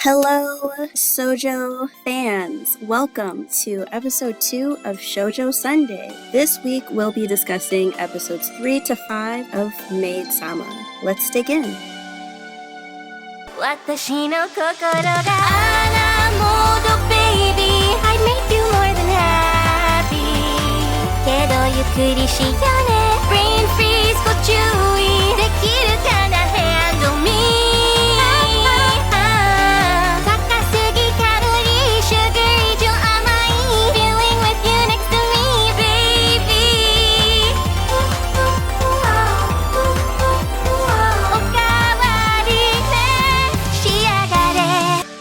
Hello, Shoujo fans! Welcome to episode 2 of Shoujo Sundae. This week we'll be discussing episodes 3 to 5 of Maid Sama. Let's dig in. 私の心があらモード baby I make you more than happy けどゆっくりしようね brain freeze ご注意できるかな handle me 高すぎカロリー sugar 以上甘い feeling with you next to me baby おかわりね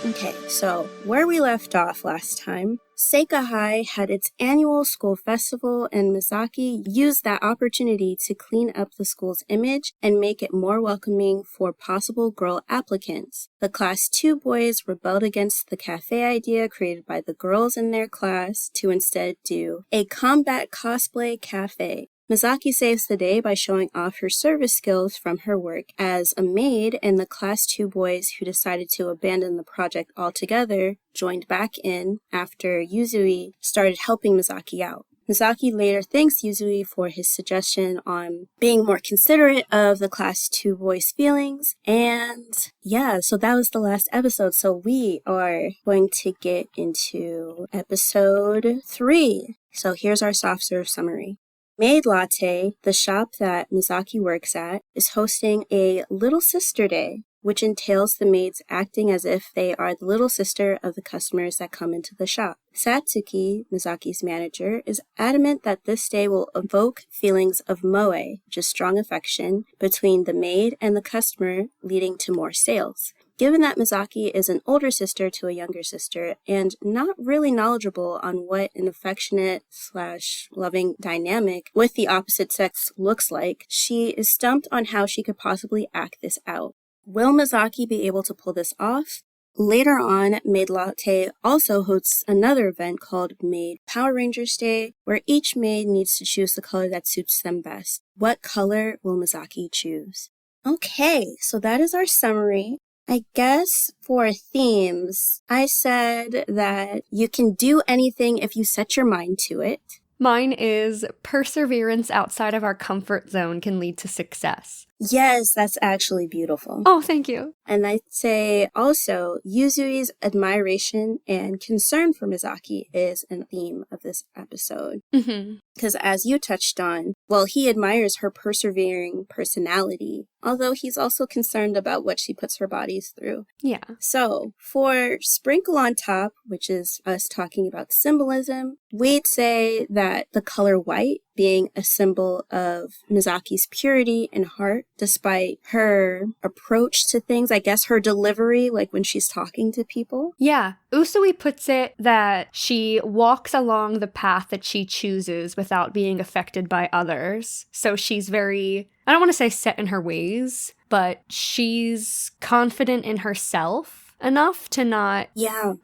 Okay, so where we left off last time, Seika High had its annual school festival and Misaki used that opportunity to clean up the school's image and make it more welcoming for possible girl applicants. The class 2 boys rebelled against the cafe idea created by the girls in their class to instead do a combat cosplay cafe. Misaki saves the day by showing off her service skills from her work as a maid, and the class 2 boys who decided to abandon the project altogether joined back in after Yuzui started helping Misaki out. Misaki later thanks Yuzui for his suggestion on being more considerate of the class 2 boys' feelings. And yeah, so that was the last episode. So we are going to get into episode 3. So here's our soft serve summary. Maid Latte, the shop that Misaki works at, is hosting a Little Sister Day, which entails the maids acting as if they are the little sister of the customers that come into the shop. Satsuki, Misaki's manager, is adamant that this day will evoke feelings of moe, which is strong affection, between the maid and the customer, leading to more sales. Given that Misaki is an older sister to a younger sister and not really knowledgeable on what an affectionate/loving dynamic with the opposite sex looks like, she is stumped on how she could possibly act this out. Will Misaki be able to pull this off? Later on, Maid Latte also hosts another event called Maid Power Rangers Day, where each maid needs to choose the color that suits them best. What color will Misaki choose? Okay, so that is our summary. I guess for themes, I said that you can do anything if you set your mind to it. Mine is perseverance outside of our comfort zone can lead to success. Yes, that's actually beautiful. Oh, thank you. And I'd say also Yuzui's admiration and concern for Misaki is a theme of this episode. Because as you touched on, well, he admires her persevering personality, although he's also concerned about what she puts her bodies through. Yeah. So for sprinkle on top, which is us talking about symbolism, we'd say that the color white being a symbol of Misaki's purity and heart, despite her approach to things, I guess her delivery, like when she's talking to people. Yeah. Usui puts it that she walks along the path that she chooses without being affected by others. So she's very, I don't want to say set in her ways, but she's confident in herself enough to not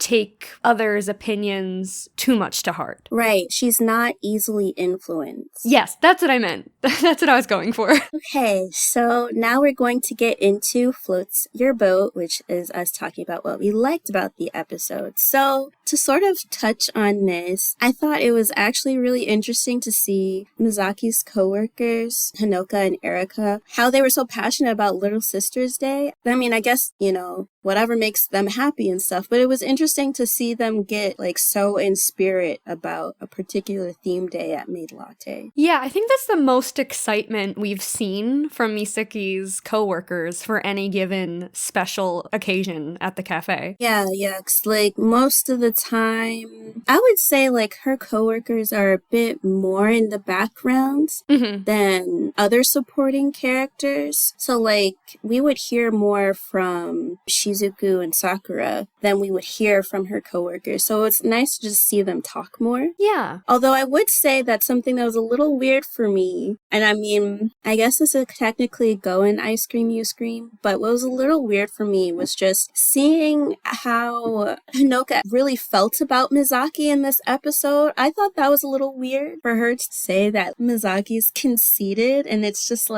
take others' opinions too much to heart. Right. She's not easily influenced. Yes, that's what I meant. That's what I was going for. Okay, so now we're going to get into Floats Your Boat, which is us talking about what we liked about the episode. So to sort of touch on this, I thought it was actually really interesting to see Misaki's coworkers, Hanoka and Erika, how they were so passionate about Little Sisters Day. I mean, I guess, whatever makes them happy and stuff, but it was interesting to see them get so in spirit about a particular theme day at Maid Latte. Yeah, I think that's the most excitement we've seen from Misaki's coworkers for any given special occasion at the cafe. Yeah, 'cause most of the time, I would say her coworkers are a bit more in the background than other supporting characters. So we would hear more from Shizuku and Sakura than we would hear from her coworkers. So it's nice to just see them talk more. Yeah. Although I would say that's something that was a little weird for me. And I mean, I guess this is technically go in Ice Cream You Scream, but what was a little weird for me was just seeing how Hanoka really felt about Misaki in this episode. I thought that was a little weird for her to say that Misaki's conceited, and it's just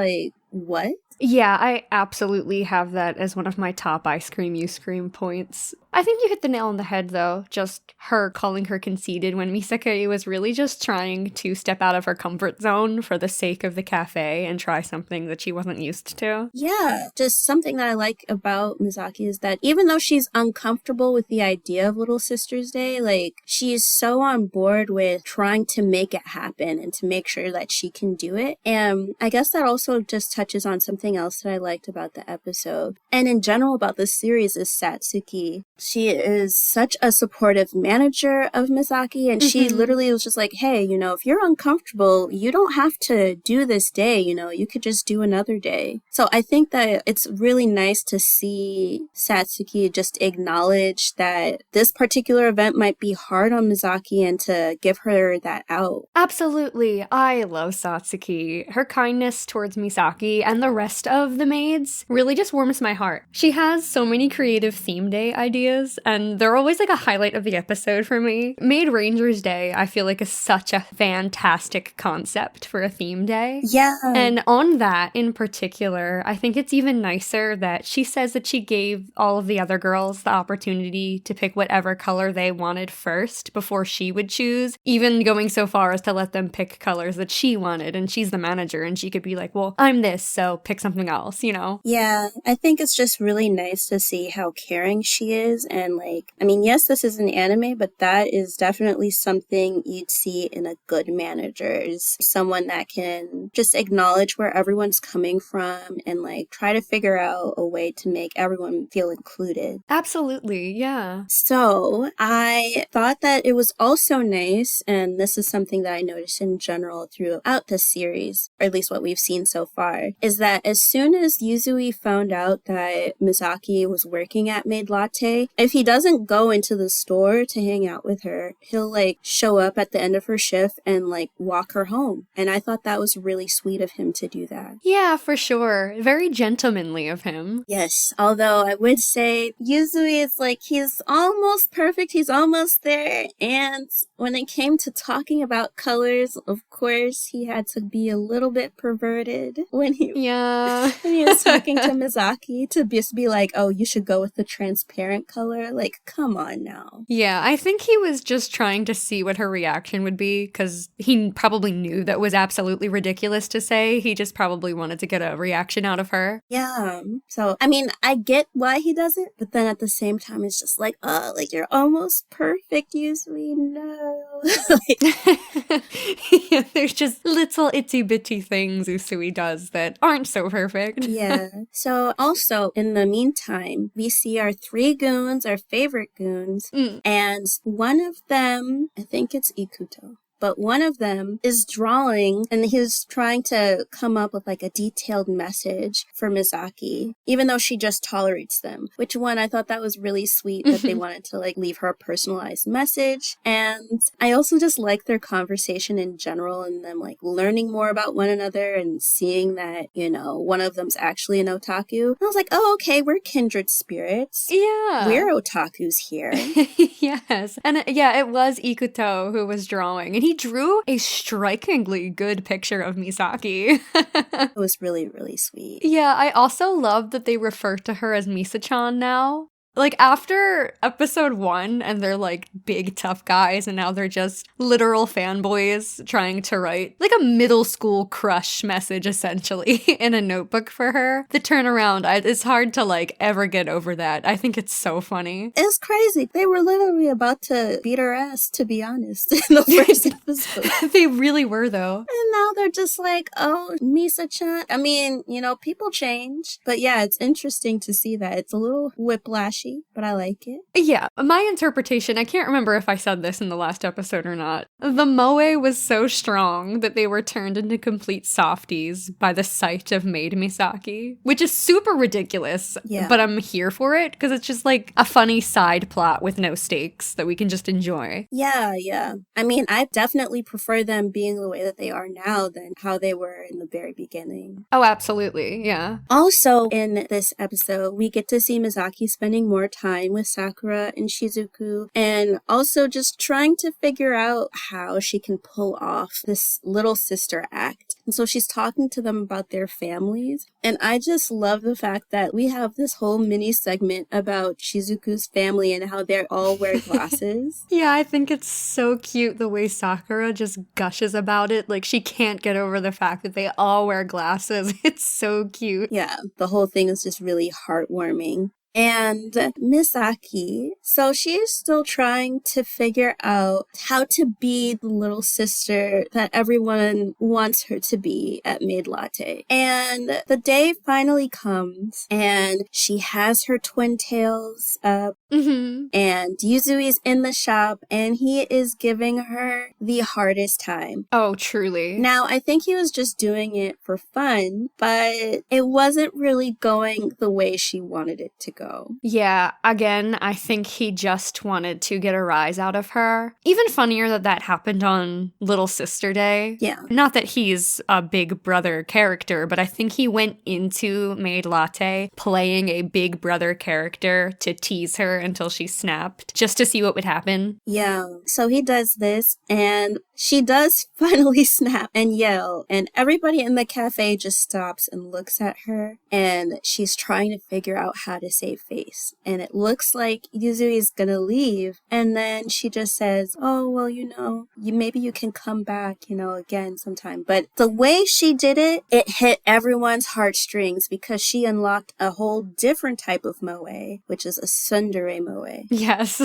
What? Yeah, I absolutely have that as one of my top I Scream, You Scream points. I think you hit the nail on the head, though. Just her calling her conceited when Misaki was really just trying to step out of her comfort zone for the sake of the cafe and try something that she wasn't used to. Yeah, just something that I like about Misaki is that even though she's uncomfortable with the idea of Little Sisters Day, like, she is so on board with trying to make it happen and to make sure that she can do it. And I guess that also just touches on something else that I liked about the episode. And in general about this series is Satsuki. She is such a supportive manager of Misaki, and she literally was just like, hey, you know, if you're uncomfortable, you don't have to do this day, you know, you could just do another day. So I think that it's really nice to see Satsuki just acknowledge that this particular event might be hard on Misaki and to give her that out. Absolutely. I love Satsuki. Her kindness towards Misaki and the rest of the maids really just warms my heart. She has so many creative theme day ideas, and they're always like a highlight of the episode for me. Maid Rangers Day, I feel like, is such a fantastic concept for a theme day. Yeah. And on that in particular, I think it's even nicer that she says that she gave all of the other girls the opportunity to pick whatever color they wanted first before she would choose, even going so far as to let them pick colors that she wanted, and she's the manager and she could be like, well, I'm this, so pick something else, you know? Yeah, I think it's just really nice to see how caring she is. And like, I mean, yes, this is an anime, but that is definitely something you'd see in a good manager, is someone that can just acknowledge where everyone's coming from and like try to figure out a way to make everyone feel included. Absolutely, yeah. So I thought that it was also nice, and this is something that I noticed in general throughout the series, or at least what we've seen so far, is that as soon as Yuzui found out that Misaki was working at Maid Latte, if he doesn't go into the store to hang out with her, he'll like show up at the end of her shift and like walk her home. And I thought that was really sweet of him to do that. Yeah, for sure. Very gentlemanly of him. Yes, although I would say Yuzui is like, he's almost perfect, he's almost there, and when it came to talking about colors, of course, he had to be a little bit perverted when he was talking to Misaki to just be like, oh, you should go with the transparent color. Like, come on now. Yeah, I think he was just trying to see what her reaction would be, because he probably knew that was absolutely ridiculous to say. He just probably wanted to get a reaction out of her. Yeah. So, I mean, I get why he does it, but then at the same time, it's just like, oh, like, you're almost perfect, Yuzui, no. Yeah, there's just little itsy bitty things Usui does that aren't so perfect. Yeah. So also in the meantime, we see our three goons, our favorite goons, and one of them, I think it's Ikuto, but one of them is drawing, and he's trying to come up with like a detailed message for Misaki, even though she just tolerates them. Which one, I thought that was really sweet that they wanted to like leave her a personalized message. And I also just like their conversation in general and them like learning more about one another and seeing that, you know, one of them's actually an otaku. And I was like, oh, okay, we're kindred spirits. Yeah. We're otakus here. Yes. And yeah, it was Ikuto who was drawing, and he drew a strikingly good picture of Misaki. It was really, really sweet. Yeah, I also love that they refer to her as Misa-chan now. Like, after episode 1, and they're like big tough guys, and now they're just literal fanboys trying to write like a middle school crush message, essentially, in a notebook for her. The turnaround, it's hard to like ever get over that. I think it's so funny. It's crazy. They were literally about to beat her ass, to be honest, in the first episode. They really were, though. And now they're just like, oh, Misa-chan. I mean, you know, people change. But yeah, it's interesting to see that. It's a little whiplashy, but I like it. Yeah, my interpretation, I can't remember if I said this in the last episode or not. The moe was so strong that they were turned into complete softies by the sight of Maid Misaki, which is super ridiculous, but I'm here for it because it's just like a funny side plot with no stakes that we can just enjoy. Yeah. I mean, I definitely prefer them being the way that they are now than how they were in the very beginning. Oh, absolutely, yeah. Also, in this episode, we get to see Misaki spending more time with Sakura and Shizuku, and also just trying to figure out how she can pull off this little sister act. And so she's talking to them about their families. And I just love the fact that we have this whole mini segment about Shizuku's family and how they all wear glasses. Yeah, I think it's so cute the way Sakura just gushes about it. Like, she can't get over the fact that they all wear glasses. It's so cute. Yeah, the whole thing is just really heartwarming. And Misaki, so she is still trying to figure out how to be the little sister that everyone wants her to be at Maid Latte. And the day finally comes, and she has her twin tails up, Mm-hmm. and Yuzui's in the shop, and he is giving her the hardest time. Oh, truly. Now, I think he was just doing it for fun, but it wasn't really going the way she wanted it to go. Yeah, again, I think he just wanted to get a rise out of her. Even funnier that that happened on Little Sister Day. Yeah. Not that he's a big brother character, but I think he went into Maid Latte playing a big brother character to tease her until she snapped, just to see what would happen. Yeah. So he does this, and she does finally snap and yell, and everybody in the cafe just stops and looks at her, and she's trying to figure out how to save face. And it looks like Yuzui's gonna leave, and then she just says, oh, well, maybe you can come back, again sometime. But the way she did it, it hit everyone's heartstrings because she unlocked a whole different type of moe, which is a tsundere moe. Yes.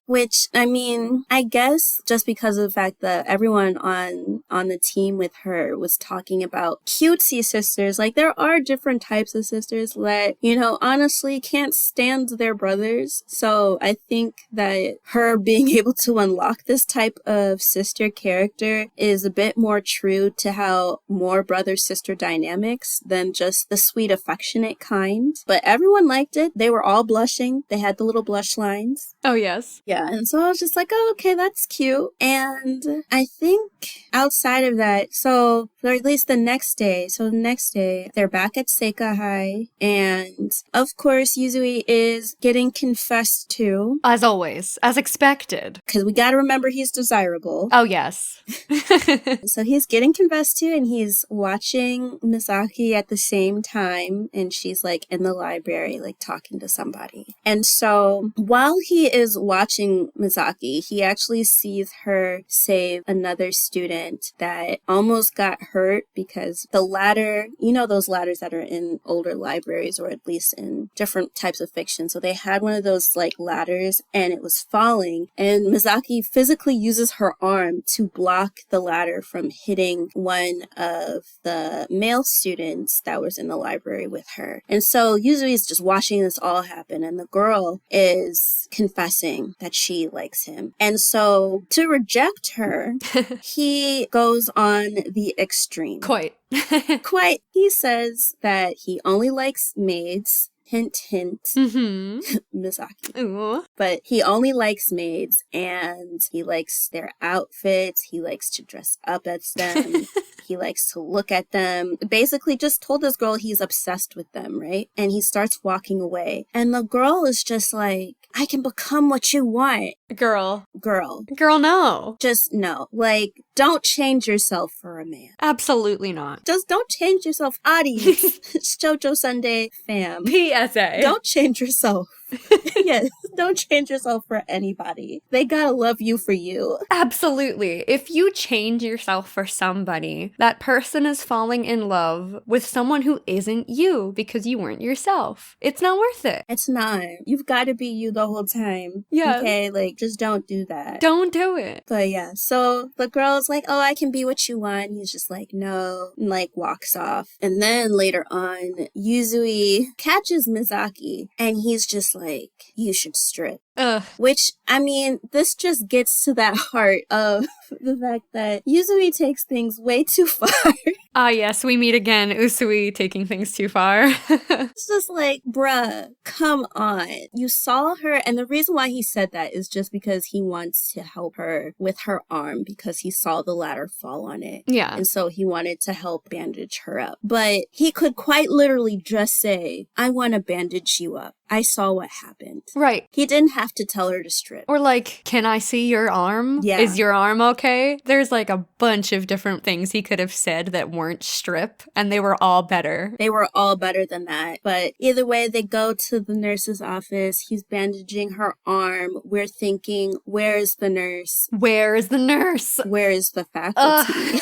Which, I mean, I guess just because of the fact that everyone on the team with her was talking about cutesy sisters, like there are different types of sisters that, honestly can't stand their brothers. So I think that her being able to unlock this type of sister character is a bit more true to how more brother-sister dynamics than just the sweet affectionate kind. But everyone liked it. They were all blushing. They had the little blush lines. Oh, yes. Yeah, and so I was just like, oh, okay, that's cute. And I think outside of that, or at least the next day, they're back at Seika High, and of course, Yuzui is getting confessed to. As always, as expected. Because we gotta remember he's desirable. Oh, yes. So he's getting confessed to, and he's watching Misaki at the same time, and she's like in the library, like talking to somebody. And so while he is watching Misaki, he actually sees her save another student that almost got hurt because the ladder, those ladders that are in older libraries or at least in different types of fiction. So they had one of those like ladders and it was falling, and Misaki physically uses her arm to block the ladder from hitting one of the male students that was in the library with her. And so Yuzui is just watching this all happen, and the girl is confessing that she likes him. And so to reject her, he goes on the extreme. Quite. He says that he only likes maids. Hint, hint. Mm-hmm. Misaki. Ooh. But he only likes maids, and he likes their outfits. He likes to dress up as them. He likes to look at them. Basically just told this girl he's obsessed with them, right? And he starts walking away. And the girl is just like, I can become what you want. Girl, no. Just no. Like, don't change yourself for a man. Absolutely not. Just don't change yourself. Audience. Shoujo Sundae fam. PSA. Don't change yourself. Yes, don't change yourself for anybody. They gotta love you for you. Absolutely. If you change yourself for somebody, that person is falling in love with someone who isn't you because you weren't yourself. It's not worth it. It's not. You've got to be you the whole time. Yeah. Okay, like, just don't do that. Don't do it. But yeah, so the girl's like, oh, I can be what you want. He's just like, no, and like walks off. And then later on, Yuzui catches Misaki, and he's just like, you should strip. Ugh. Which, I mean, this just gets to that heart of the fact that Yuzui takes things way too far. Ah, yes, we meet again, Usui taking things too far. It's just like, bruh, come on. You saw her, and the reason why he said that is just because he wants to help her with her arm because he saw the ladder fall on it. Yeah. And so he wanted to help bandage her up. But he could quite literally just say, I want to bandage you up. I saw what happened. Right. He didn't have to tell her to strip. Or like, can I see your arm? Yeah. Is your arm okay? There's like a bunch of different things he could have said that weren't strip, and they were all better. They were all better than that. But either way, they go to the nurse's office. He's bandaging her arm. We're thinking, where's the nurse? Where is the nurse? Where is the faculty?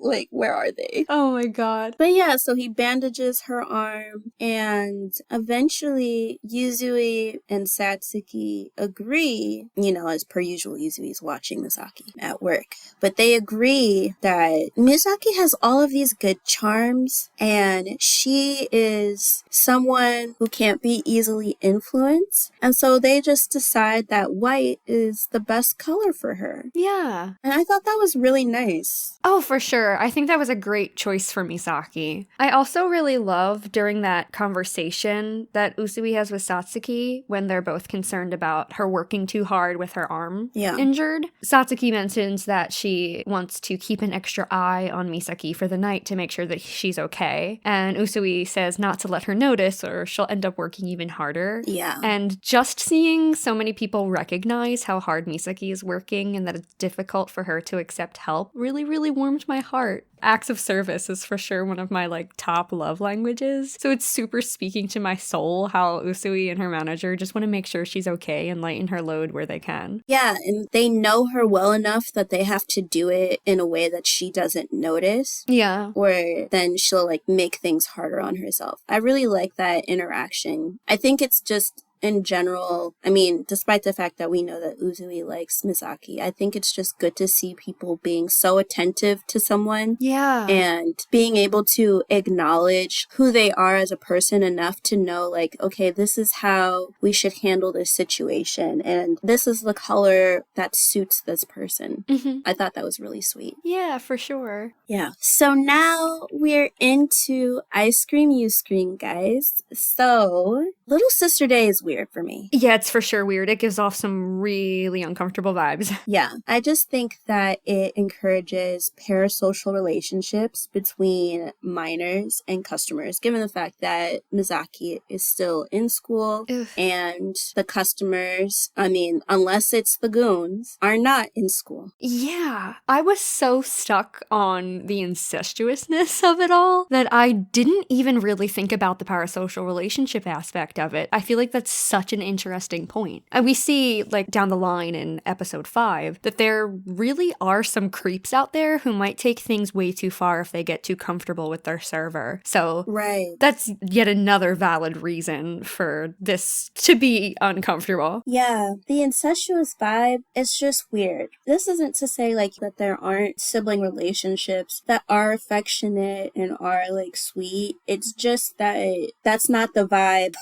Like, where are they? Oh my god. But yeah, so he bandages her arm, and eventually Yuzui and Satsuki agree, as per usual, Yuzui's watching Misaki at work. But they agree that Misaki has all of these good charms, and she is someone who can't be easily influenced. And so they just decide that white is the best color for her. Yeah. And I thought that was really nice. Oh, for sure. I think that was a great choice for Misaki. I also really love during that conversation that Usui has with Satsuki when they're both concerned about her working too hard with her arm injured. Satsuki mentions that she wants to keep an extra eye on Misaki for the night to make sure that she's okay. And Usui says not to let her notice or she'll end up working even harder. Yeah. And just seeing so many people recognize how hard Misaki is working and that it's difficult for her to accept help really, really warmed my heart. Acts of service is for sure one of my top love languages. So it's super speaking to my soul how Usui and her manager just want to make sure she's okay and lighten her load where they can. Yeah, and they know her well enough that they have to do it in a way that she doesn't notice. Yeah. Or then she'll make things harder on herself. I really like that interaction. I think it's just in general, despite the fact that we know that Uzui likes Misaki, I think it's just good to see people being so attentive to someone. Yeah. And being able to acknowledge who they are as a person enough to know, okay, this is how we should handle this situation. And this is the color that suits this person. Mm-hmm. I thought that was really sweet. Yeah, for sure. Yeah. So now we're into Ice Cream You Scream, guys. So Little Sister Day is weird for me. Yeah, it's for sure weird. It gives off some really uncomfortable vibes. Yeah. I just think that it encourages parasocial relationships between minors and customers, given the fact that Misaki is still in school and the customers, unless it's the goons, are not in school. Yeah. I was so stuck on the incestuousness of it all that I didn't even really think about the parasocial relationship aspect of it. I feel like that's such an interesting point. And we see, down the line in episode 5, that there really are some creeps out there who might take things way too far if they get too comfortable with their server. So that's yet another valid reason for this to be uncomfortable. Yeah, the incestuous vibe is just weird. This isn't to say that there aren't sibling relationships that are affectionate and are sweet. It's just that that's not the vibe.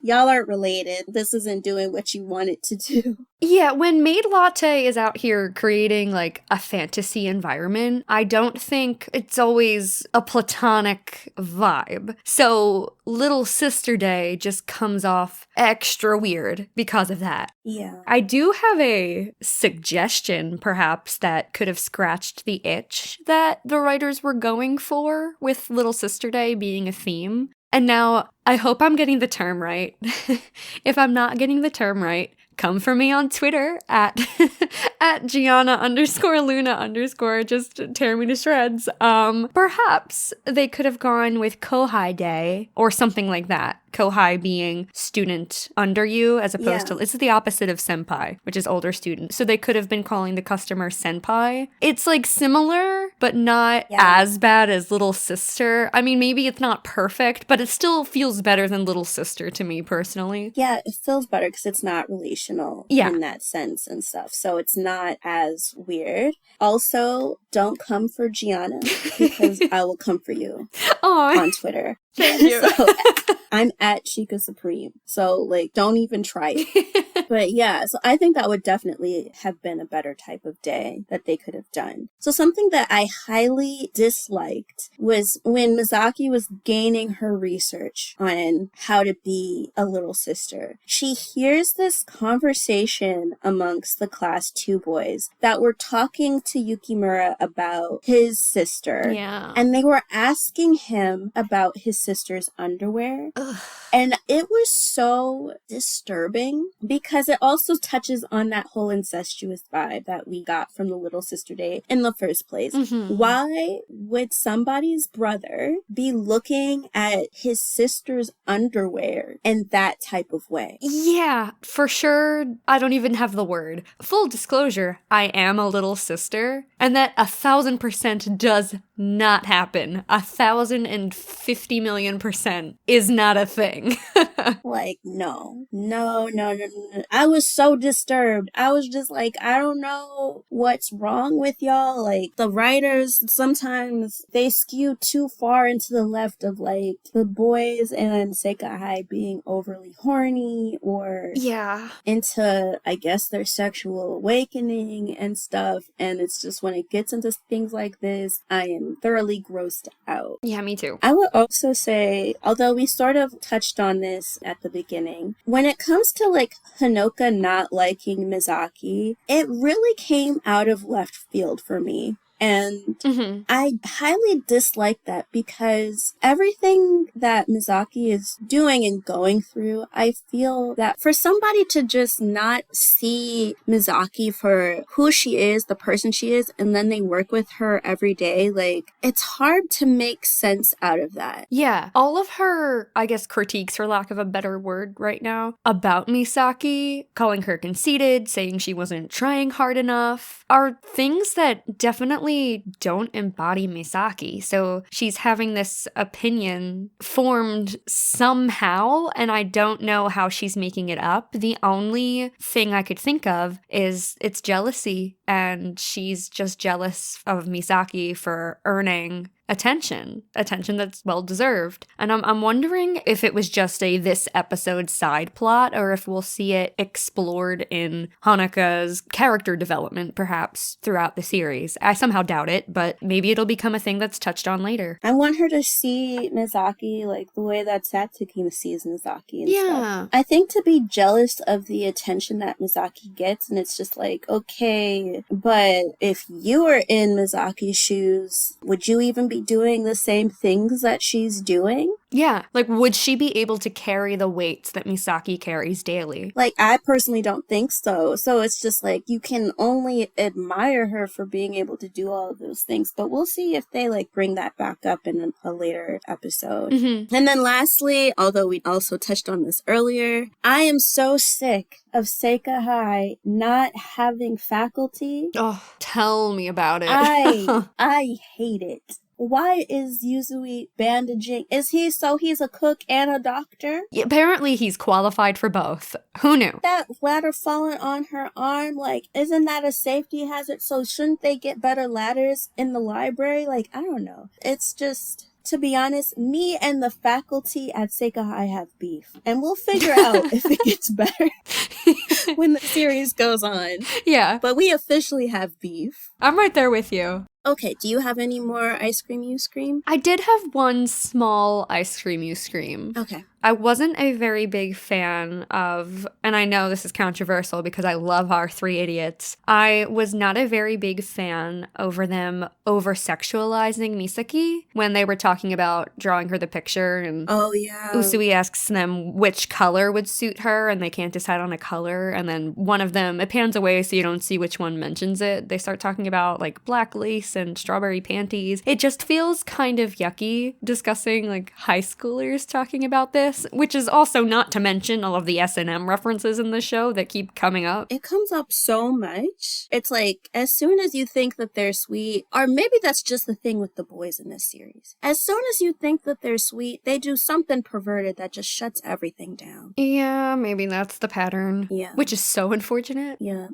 Y'all aren't related. This isn't doing what you want it to do. Yeah, when Maid Latte is out here creating a fantasy environment, I don't think it's always a platonic vibe. So Little Sister Day just comes off extra weird because of that. Yeah. I do have a suggestion, perhaps, that could have scratched the itch that the writers were going for with Little Sister Day being a theme. And now, I hope I'm getting the term right. If I'm not getting the term right, come for me on Twitter at Giana_Luna_, just tear me to shreds. Perhaps they could have gone with Kohai Day or something like that. Kohai being student under you as opposed to, it's the opposite of senpai, which is older student. So they could have been calling the customer senpai. It's similar, but not as bad as Little Sister. Maybe it's not perfect, but it still feels better than Little Sister to me personally. Yeah, it feels better because it's not relational in that sense and stuff. So it's not as weird. Also, don't come for Giana because I will come for you on Twitter. Thank you. So, I'm at Chika Supreme. So, don't even try it. But yeah, so I think that would definitely have been a better type of day that they could have done. So something that I highly disliked was when Misaki was gaining her research on how to be a little sister. She hears this conversation amongst the class 2 boys that were talking to Yukimura about his sister. Yeah. And they were asking him about his sister's underwear. Ugh. And it was so disturbing because it also touches on that whole incestuous vibe that we got from the little sister date in the first place. Mm-hmm. Why would somebody's brother be looking at his sister's underwear in that type of way? Yeah, for sure. I don't even have the word. Full disclosure, I am a little sister, and that 1,000% does not happen. 1,050,000,000% is not a thing. Like, no. I was so disturbed. I was just like, I don't know what's wrong with y'all. Like, the writers, sometimes they skew too far into the left of, like, the boys and Seika High being overly horny or Yeah. into, I guess, their sexual awakening and stuff. And it's just when it gets into things like this, I am thoroughly grossed out. Yeah, me too. I would also say, although we sort of touched on this at the beginning, when it comes to like Hanoka not liking Misaki, it really came out of left field for me. And I highly dislike that because everything that Misaki is doing and going through, I feel that for somebody to just not see Misaki for who she is, the person she is, and then they work with her every day, like, it's hard to make sense out of that. Yeah, all of her, I guess, critiques, for lack of a better word right now, about Misaki, calling her conceited, saying she wasn't trying hard enough, are things that definitely don't embody Misaki. So she's having this opinion formed somehow, and I don't know how she's making it up. The only thing I could think of is it's jealousy, and she's just jealous of Misaki for earning attention that's well deserved. And I'm wondering if it was just a this episode side plot, or if we'll see it explored in Hanaka's character development perhaps throughout the series. I somehow doubt it, but maybe it'll become a thing that's touched on later. I want her to see Misaki like the way that Satsuki sees Misaki and Yeah. stuff. I think to be jealous of the attention that Misaki gets, and it's just like, okay, but if you were in Misaki's shoes, would you even be doing the same things that she's doing? Yeah, like would she be able to carry the weights that Misaki carries daily? Like, I personally don't think so. So it's just like, you can only admire her for being able to do all of those things. But we'll see if they like bring that back up in a later episode. And then lastly, although we also touched on this earlier, I am so sick of Seika High not having faculty. Oh, tell me about it. I hate it. Why is Yuzui bandaging? He's a cook and a doctor? Apparently he's qualified for both. Who knew? That ladder falling on her arm, like, isn't that a safety hazard? So shouldn't they get better ladders in the library? Like, I don't know. It's just, to be honest, me and the faculty at Seika High have beef. And we'll figure out if it gets better when the series goes on. Yeah. But we officially have beef. I'm right there with you. Okay, do you have any more ice cream you scream? I did have one small ice cream you scream. Okay. I wasn't a very big fan of, and I know this is controversial because I love our three idiots, I was not a very big fan over them oversexualizing Misaki when they were talking about drawing her the picture, and oh yeah, Usui asks them which color would suit her and they can't decide on a color, and then one of them, it pans away so you don't see which one mentions it. They start talking about like black lace and strawberry panties. It just feels kind of yucky discussing like high schoolers talking about this, which is also not to mention all of the S&M references in the show that keep coming up. It comes up so much. It's like, as soon as you think that they're sweet, or maybe that's just the thing with the boys in this series. As soon as you think that they're sweet, they do something perverted that just shuts everything down. Yeah, maybe that's the pattern. Yeah. Which is so unfortunate. Yeah.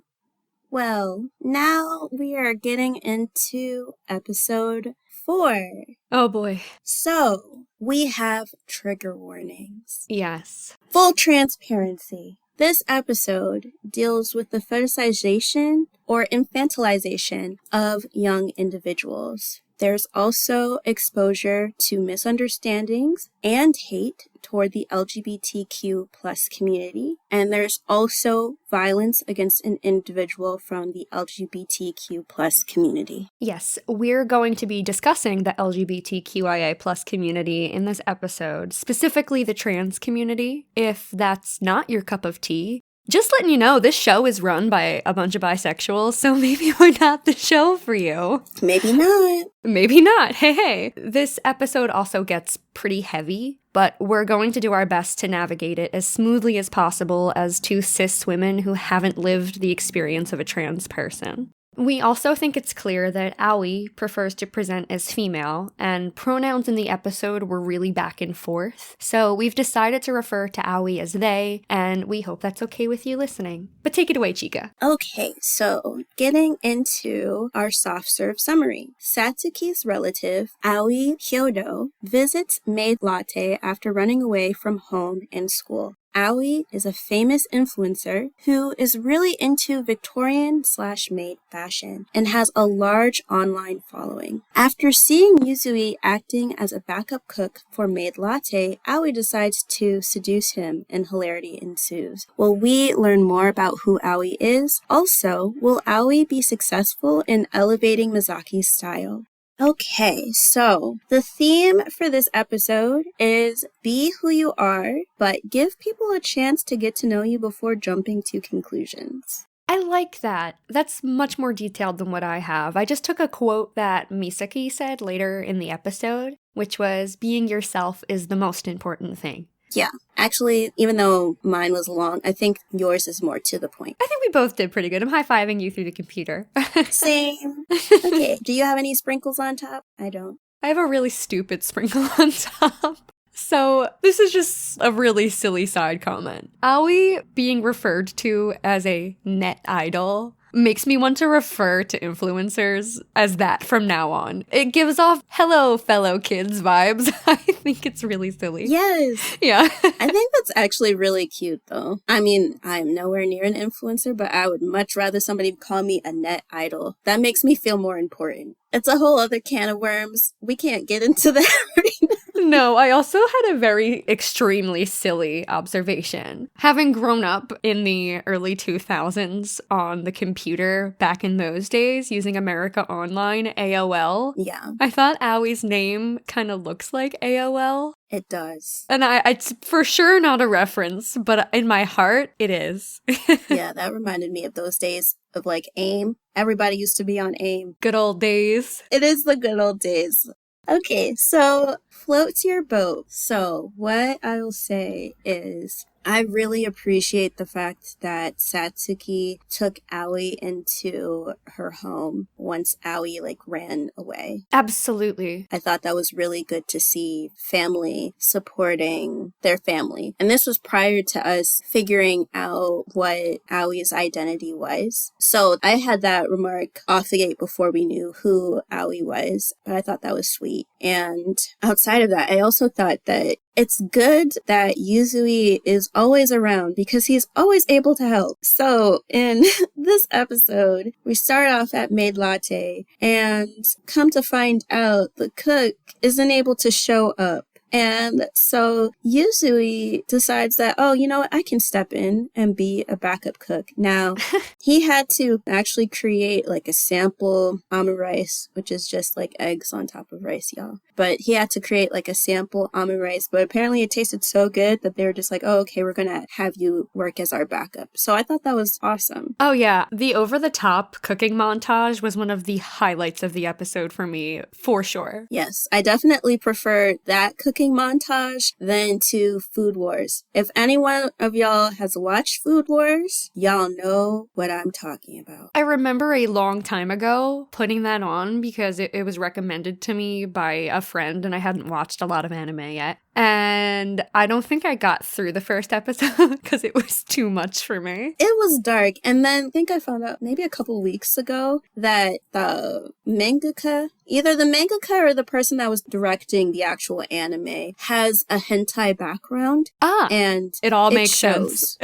Well, now we are getting into episode 4. Oh boy. So, we have trigger warnings. Yes. Full transparency. This episode deals with the fetishization or infantilization of young individuals. There's also exposure to misunderstandings and hate toward the LGBTQ plus community. And there's also violence against an individual from the LGBTQ plus community. Yes, we're going to be discussing the LGBTQIA plus community in this episode, specifically the trans community. If that's not your cup of tea, just letting you know, this show is run by a bunch of bisexuals, so maybe we're not the show for you. Maybe not. Maybe not. Hey. This episode also gets pretty heavy, but we're going to do our best to navigate it as smoothly as possible as two cis women who haven't lived the experience of a trans person. We also think it's clear that Aoi prefers to present as female, and pronouns in the episode were really back and forth, so we've decided to refer to Aoi as they, and we hope that's okay with you listening. But take it away, Chika. Okay, so getting into our soft serve summary. Satsuki's relative, Aoi Hyodo, visits Maid Latte after running away from home and school. Aoi is a famous influencer who is really into Victorian/maid fashion and has a large online following. After seeing Yuzui acting as a backup cook for Maid Latte, Aoi decides to seduce him and hilarity ensues. Will we learn more about who Aoi is? Also, will Aoi be successful in elevating Misaki's style? Okay, so the theme for this episode is be who you are, but give people a chance to get to know you before jumping to conclusions. I like that. That's much more detailed than what I have. I just took a quote that Misaki said later in the episode, which was, being yourself is the most important thing. Yeah, actually, even though mine was long, I think yours is more to the point. I think we both did pretty good. I'm high-fiving you through the computer. Same. Okay, do you have any sprinkles on top? I don't. I have a really stupid sprinkle on top. So this is just a really silly side comment. Aoi being referred to as a net idol makes me want to refer to influencers as that from now on. It gives off hello fellow kids vibes. I think it's really silly. Yes. Yeah. I think that's actually really cute though. I mean, I'm nowhere near an influencer, but I would much rather somebody call me a net idol. That makes me feel more important. It's a whole other can of worms. We can't get into that right now. No, I also had a very extremely silly observation. Having grown up in the early 2000s on the computer back in those days using America Online, AOL, Yeah, I thought Aoi's name kind of looks like AOL. it does. And it's for sure not a reference, but in my heart, it is. Yeah, that reminded me of those days of like AIM. Everybody used to be on AIM. Good old days. It is the good old days. Okay, so floats your boat. So what I will say is I really appreciate the fact that Satsuki took Aoi into her home once Aoi ran away. Absolutely. I thought that was really good to see family supporting their family. And this was prior to us figuring out what Aoi's identity was. So I had that remark off the gate before we knew who Aoi was, but I thought that was sweet. And outside of that, I also thought that it's good that Yuzui is always around because he's always able to help. So in this episode, we start off at Maid Latte and come to find out the cook isn't able to show up. And so Yuzui decides that, oh, you know what? I can step in and be a backup cook. Now, he had to actually create a sample rice, which is just eggs on top of rice, y'all. But he had to create a sample rice. But apparently it tasted so good that they were just like, oh, okay, we're going to have you work as our backup. So I thought that was awesome. Oh yeah, the over-the-top cooking montage was one of the highlights of the episode for me, for sure. Yes, I definitely prefer that cooking montage than to Food Wars. If anyone of y'all has watched Food Wars, y'all know what I'm talking about. I remember a long time ago putting that on because it was recommended to me by a friend and I hadn't watched a lot of anime yet. And I don't think I got through the first episode because it was too much for me. It was dark. And then I think I found out maybe a couple weeks ago that the mangaka, either the mangaka or the person that was directing the actual anime, has a hentai background. Ah, and it all makes sense.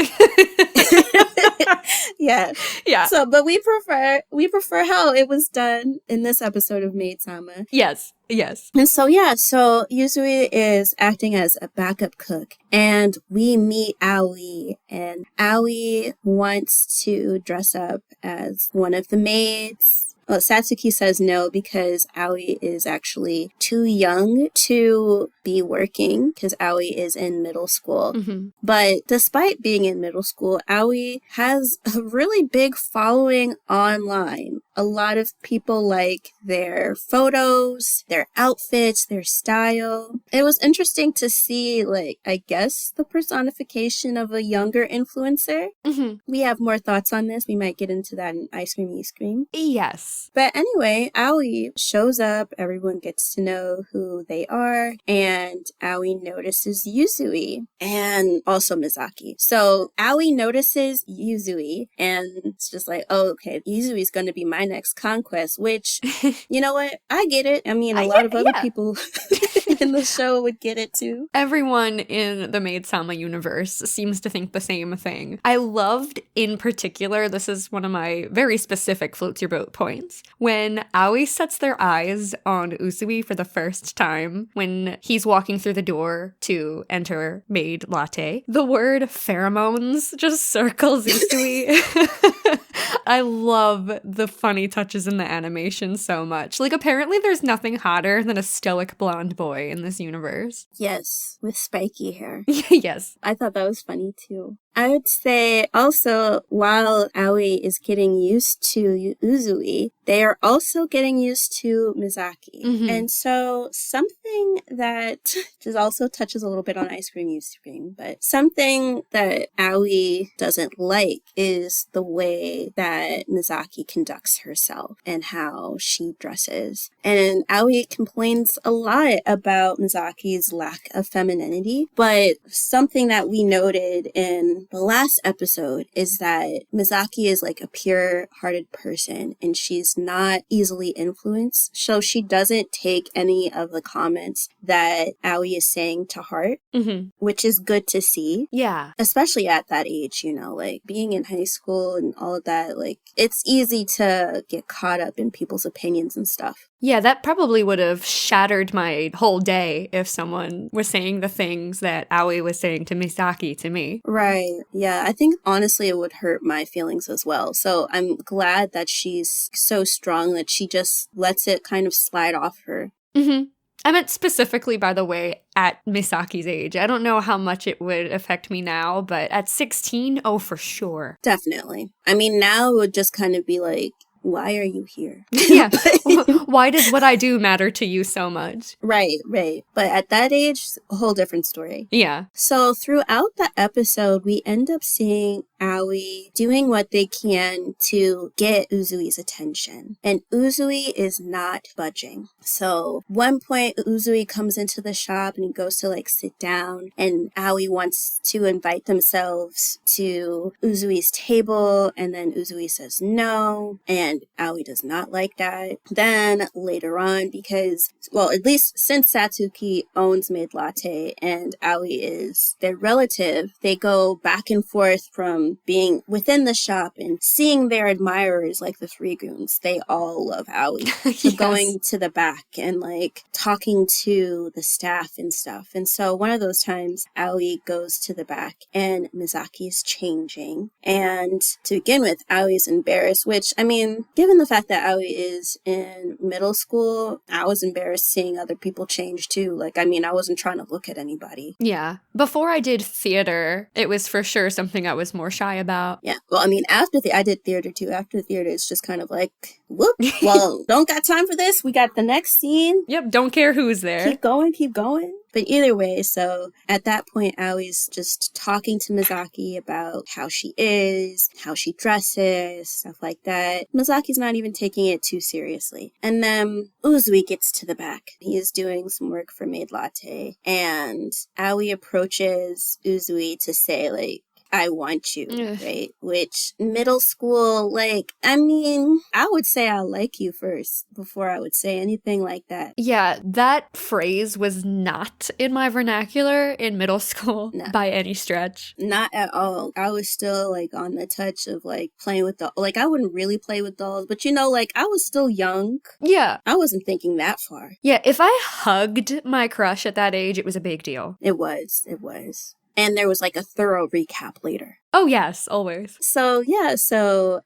Yeah, Yeah. Yeah. So, but we prefer how it was done in this episode of Maid Sama. Yes. Yes. And so, yeah, so Yuzui is acting as a backup cook, and we meet Aoi, and Aoi wants to dress up as one of the maids. Well, Satsuki says no because Aoi is actually too young to be working because Aoi is in middle school. Mm-hmm. But despite being in middle school, Aoi has a really big following online. A lot of people like their photos, their outfits, their style. It was interesting to see, like, I guess the personification of a younger influencer. Mm-hmm. We have more thoughts on this. We might get into that in Ice Cream Ice Cream. Yes. But anyway, Aoi shows up, everyone gets to know who they are, and Aoi notices Yuzui and also Misaki. So Aoi notices Yuzui, and it's just like, oh, okay, Yuzui's going to be my next conquest, which, you know what? I get it. I mean, a lot of other people in the show would get it too. Everyone in the Maid Sama universe seems to think the same thing. I loved, in particular, this is one of my very specific floats your boat points, when Aoi sets their eyes on Uzui for the first time when he's walking through the door to enter Maid Latte. The word pheromones just circles Uzui. I love the funny touches in the animation so much. Like, apparently there's nothing hotter than a stoic blonde boy in this universe. Yes, with spiky hair. Yes. I thought that was funny too. I would say also, while Aoi is getting used to Uzui, they are also getting used to Misaki. Mm-hmm. And so something that just also touches a little bit on Ice Cream Ice Cream, but something that Aoi doesn't like is the way that Misaki conducts herself and how she dresses. And Aoi complains a lot about Misaki's lack of femininity, but something that we noted in the last episode is that Misaki is like a pure-hearted person and she's not easily influenced. So she doesn't take any of the comments that Aoi is saying to heart, which is good to see. Yeah. Especially at that age, you know, like being in high school and all of that, like it's easy to get caught up in people's opinions and stuff. Yeah, that probably would have shattered my whole day if someone was saying the things that Aoi was saying to Misaki to me. Right. Yeah, I think honestly it would hurt my feelings as well. So I'm glad that she's so strong that she just lets it kind of slide off her. Mm-hmm. I meant specifically, by the way, at Misaki's age. I don't know how much it would affect me now, but at 16, oh, for sure. Definitely. I mean, now it would just kind of be like, why are you here? Yeah. Why does what I do matter to you so much? Right. But at that age, a whole different story. Yeah. So throughout the episode, we end up seeing Aoi doing what they can to get Uzui's attention. And Uzui is not budging. So one point, Uzui comes into the shop and he goes to like sit down, and Aoi wants to invite themselves to Uzui's table, and then Uzui says no, and Aoi does not like that. Then later on, because, well, at least since Satsuki owns Maid Latte and Aoi is their relative, they go back and forth from being within the shop and seeing their admirers like the Three Goons. They all love Aoi. So Yes. going to the back and like talking to the staff and stuff. And so one of those times, Aoi goes to the back and Misaki is changing. And to begin with, Aoi is embarrassed, which, I mean, given the fact that Aoi is in middle school, I was embarrassed seeing other people change too. Like, I mean, I wasn't trying to look at anybody. Yeah. Before I did theater, it was for sure something I was more shy about. Yeah. Well, I mean, I did theater too. After theater, it's just kind of like, whoop, well, don't got time for this. We got the next scene. Yep, don't care who's there. Keep going. But either way, so at that point, Aoi's just talking to Misaki about how she is, how she dresses, stuff like that. Misaki's not even taking it too seriously. And then Uzui gets to the back. He is doing some work for Maid Latte, and Aoi approaches Uzui to say, like, I want you, Ugh. right? Which middle school, like, I mean, I would say I like you first before I would say anything like that. Yeah, that phrase was not in my vernacular in middle school No. by any stretch. Not at all. I was still like on the touch of like playing with like I wouldn't really play with dolls, but you know, like I was still young. Yeah. I wasn't thinking that far. Yeah, if I hugged my crush at that age, it was a big deal. It was. And there was like a thorough recap later. Oh, yes, always. So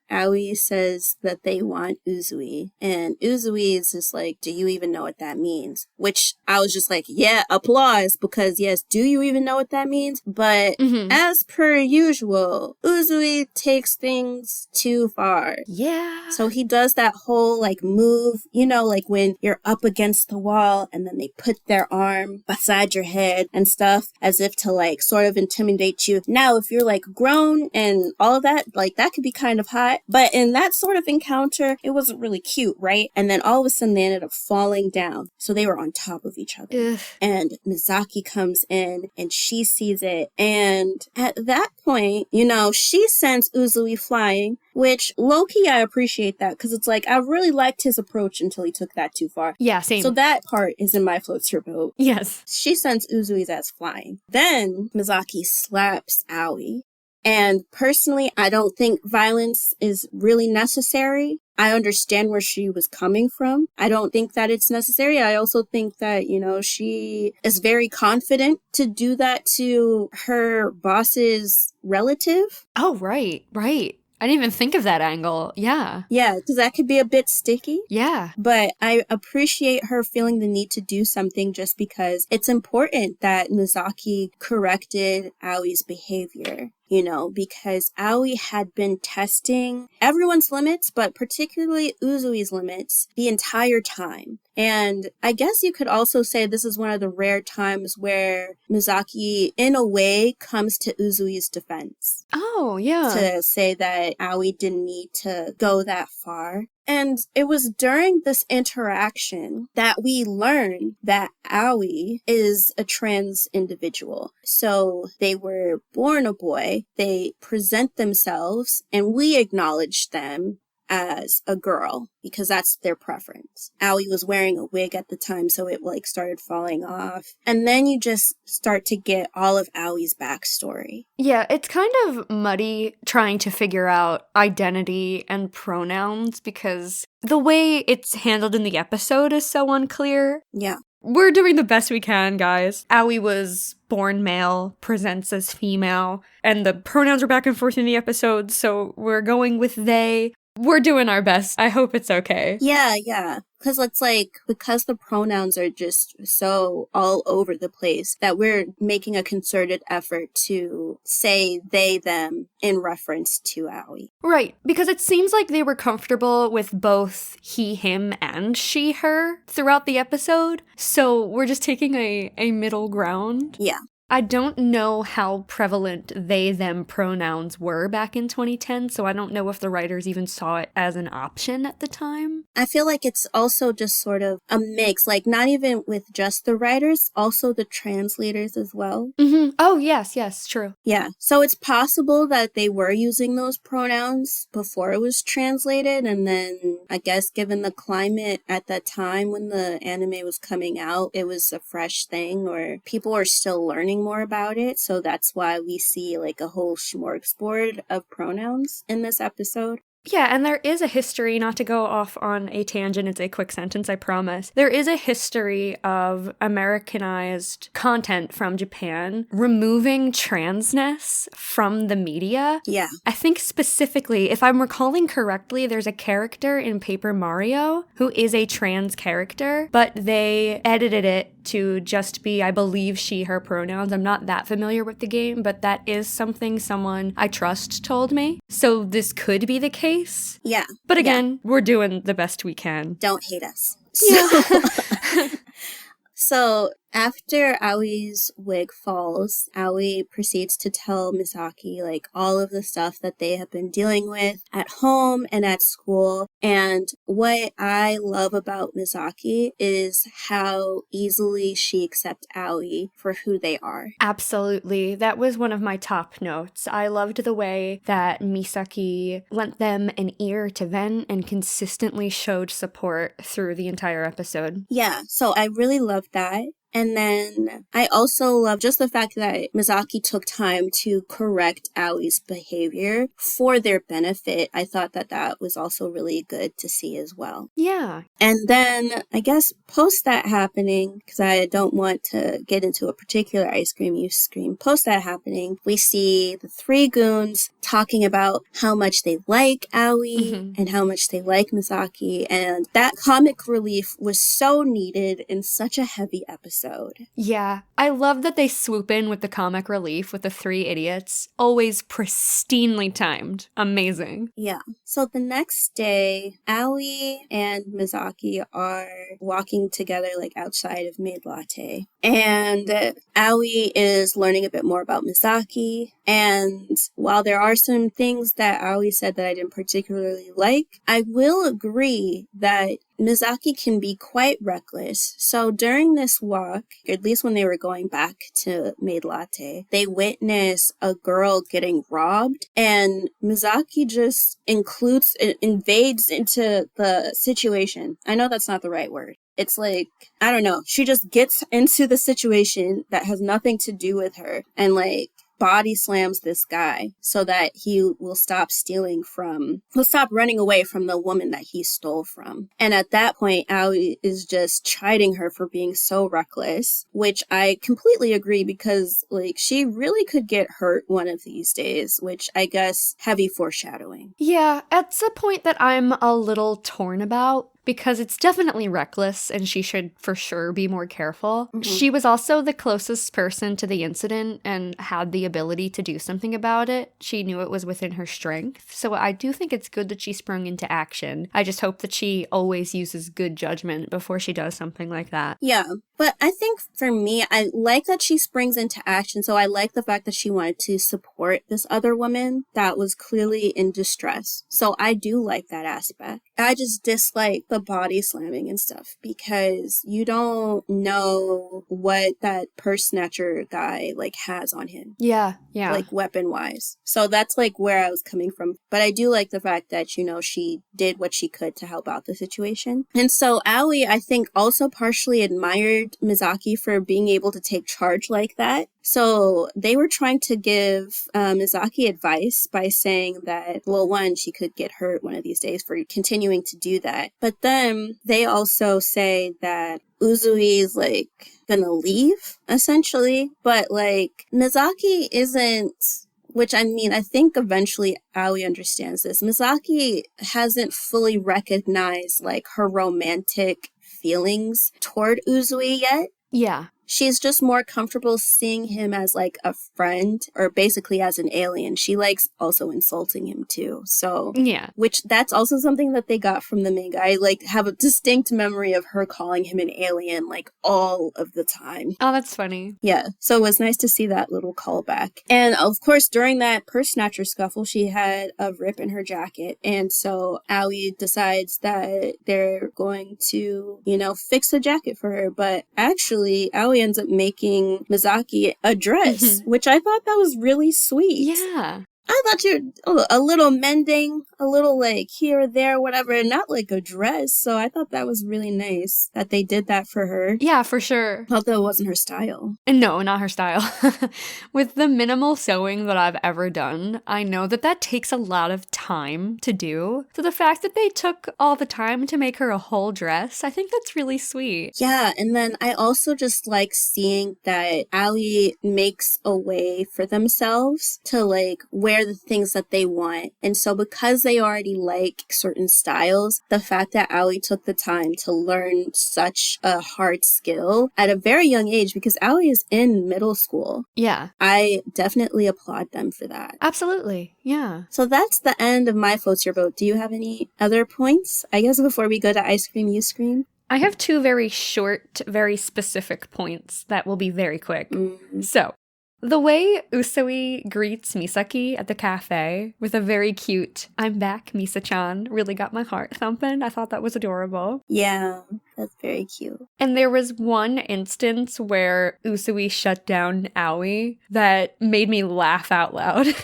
Aoi says that they want Uzui, and Uzui is just like, do you even know what that means? Which I was just like, yeah, applause, because yes, do you even know what that means? But as per usual, Uzui takes things too far. Yeah. So he does that whole like move, you know, like when you're up against the wall and then they put their arm beside your head and stuff as if to like sort of intimidate you. Now, if you're like grown and all of that, like that could be kind of hot. But in that sort of encounter, it wasn't really cute, right? And then all of a sudden they ended up falling down. So they were on top of each other. Ugh. And Misaki comes in and she sees it. And at that point, you know, she sends Uzui flying, which low-key I appreciate that because it's like I really liked his approach until he took that too far. Yeah, same. So that part is in my floats your boat. Yes. She sends Uzui's ass flying. Then Misaki slaps Aoi. And personally, I don't think violence is really necessary. I understand where she was coming from. I don't think that it's necessary. I also think that, you know, she is very confident to do that to her boss's relative. Oh, right. I didn't even think of that angle. Yeah. Yeah, because that could be a bit sticky. Yeah. But I appreciate her feeling the need to do something just because it's important that Misaki corrected Aoi's behavior. You know, because Aoi had been testing everyone's limits, but particularly Uzui's limits the entire time. And I guess you could also say this is one of the rare times where Misaki, in a way, comes to Uzui's defense. Oh, yeah. To say that Aoi didn't need to go that far. And it was during this interaction that we learned that Aoi is a trans individual. So they were born a boy, they present themselves, and we acknowledge them as a girl because that's their preference. Aoi was wearing a wig at the time, so it like started falling off. And then you just start to get all of Aoi's backstory. Yeah, it's kind of muddy trying to figure out identity and pronouns because the way it's handled in the episode is so unclear. Yeah. We're doing the best we can, guys. Aoi was born male, presents as female, and the pronouns are back and forth in the episode, so we're going with they. We're doing our best. I hope it's okay. Yeah. Because it's like, because the pronouns are just so all over the place that we're making a concerted effort to say they, them in reference to Aoi. Right, because it seems like they were comfortable with both he, him, and she, her throughout the episode. So we're just taking a middle ground. Yeah. I don't know how prevalent they, them pronouns were back in 2010, so I don't know if the writers even saw it as an option at the time. I feel like it's also just sort of a mix, like not even with just the writers, also the translators as well. Mm-hmm. Oh, yes, true. Yeah, so it's possible that they were using those pronouns before it was translated, and then I guess given the climate at that time when the anime was coming out, it was a fresh thing, or people are still learning more about it, so that's why we see like a whole smorgasbord of pronouns in this episode. Yeah, and there is a history, not to go off on a tangent, it's a quick sentence, I promise. There is a history of Americanized content from Japan removing transness from the media. Yeah. I think specifically, if I'm recalling correctly, there's a character in Paper Mario who is a trans character, but they edited it to just be, I believe, she, her pronouns. I'm not that familiar with the game, but that is something someone I trust told me. So this could be the case. Yeah. But again, we're doing the best we can. Don't hate us. Yeah. So After Aoi's wig falls, Aoi proceeds to tell Misaki, like, all of the stuff that they have been dealing with at home and at school. And what I love about Misaki is how easily she accepts Aoi for who they are. Absolutely. That was one of my top notes. I loved the way that Misaki lent them an ear to vent and consistently showed support through the entire episode. Yeah, so I really loved that. And then I also love just the fact that Misaki took time to correct Aoi's behavior for their benefit. I thought that that was also really good to see as well. Yeah. And then I guess post that happening, because I don't want to get into a particular ice cream you scream, post that happening, we see the three goons talking about how much they like Aoi and how much they like Misaki. And that comic relief was so needed in such a heavy episode. Yeah, I love that they swoop in with the comic relief with the three idiots. Always pristinely timed. Amazing. Yeah. So the next day, Aoi and Misaki are walking together like outside of Maid Latte. And Aoi is learning a bit more about Misaki. And while there are some things that Aoi said that I didn't particularly like, I will agree that Misaki can be quite reckless. So during this walk, at least when they were going back to Maid Latte, they witness a girl getting robbed, and Misaki just invades into the situation. I know that's not the right word. It's like, I don't know. She just gets into the situation that has nothing to do with her and like body slams this guy so that he will stop running away from the woman that he stole from. And at that point, Aoi is just chiding her for being so reckless, which I completely agree because like she really could get hurt one of these days, which I guess heavy foreshadowing. Yeah, it's a point that I'm a little torn about, because it's definitely reckless and she should for sure be more careful. She was also the closest person to the incident and had the ability to do something about it. She knew it was within her strength. So I do think it's good that she sprung into action. I just hope that she always uses good judgment before she does something like that. Yeah, but I think for me, I like that she springs into action. So I like the fact that she wanted to support this other woman that was clearly in distress. So I do like that aspect. I just dislike the body slamming and stuff because you don't know what that purse snatcher guy like has on him. Yeah. Like weapon wise. So that's like where I was coming from. But I do like the fact that, you know, she did what she could to help out the situation. And so Aoi, I think, also partially admired Misaki for being able to take charge like that. So they were trying to give Misaki advice by saying that, well, one, she could get hurt one of these days for continuing to do that. But then they also say that Uzui is like gonna leave, essentially. But like Misaki isn't, which I mean, I think eventually Aoi understands this. Misaki hasn't fully recognized like her romantic feelings toward Uzui yet. Yeah. She's just more comfortable seeing him as like a friend or basically as an alien. She likes also insulting him too. So, yeah, which that's also something that they got from the manga. I like have a distinct memory of her calling him an alien like all of the time. Oh, that's funny. Yeah. So it was nice to see that little callback. And of course, during that purse snatcher scuffle, she had a rip in her jacket. And so Aoi decides that they're going to, you know, fix the jacket for her. But actually, Aoi ends up making Misaki a dress, which I thought that was really sweet. Yeah. I thought a little mending, a little like here or there, whatever, not like a dress. So I thought that was really nice that they did that for her. Yeah, for sure. Although it wasn't her style. No, not her style. With the minimal sewing that I've ever done, I know that that takes a lot of time to do. So the fact that they took all the time to make her a whole dress, I think that's really sweet. Yeah, and then I also just like seeing that Aoi makes a way for themselves to like wear the things that they want. And so because they already like certain styles, the fact that Aoi took the time to learn such a hard skill at a very young age, because Aoi is in middle school. Yeah. I definitely applaud them for that. Absolutely. Yeah. So that's the end of my Floats Your Boat. Do you have any other points? I guess before we go to Ice Cream, You Scream? I have two very short, very specific points that will be very quick. So, the way Usui greets Misaki at the cafe with a very cute, "I'm back, Misa-chan," really got my heart thumping. I thought that was adorable. Yeah, that's very cute. And there was one instance where Usui shut down Aoi that made me laugh out loud.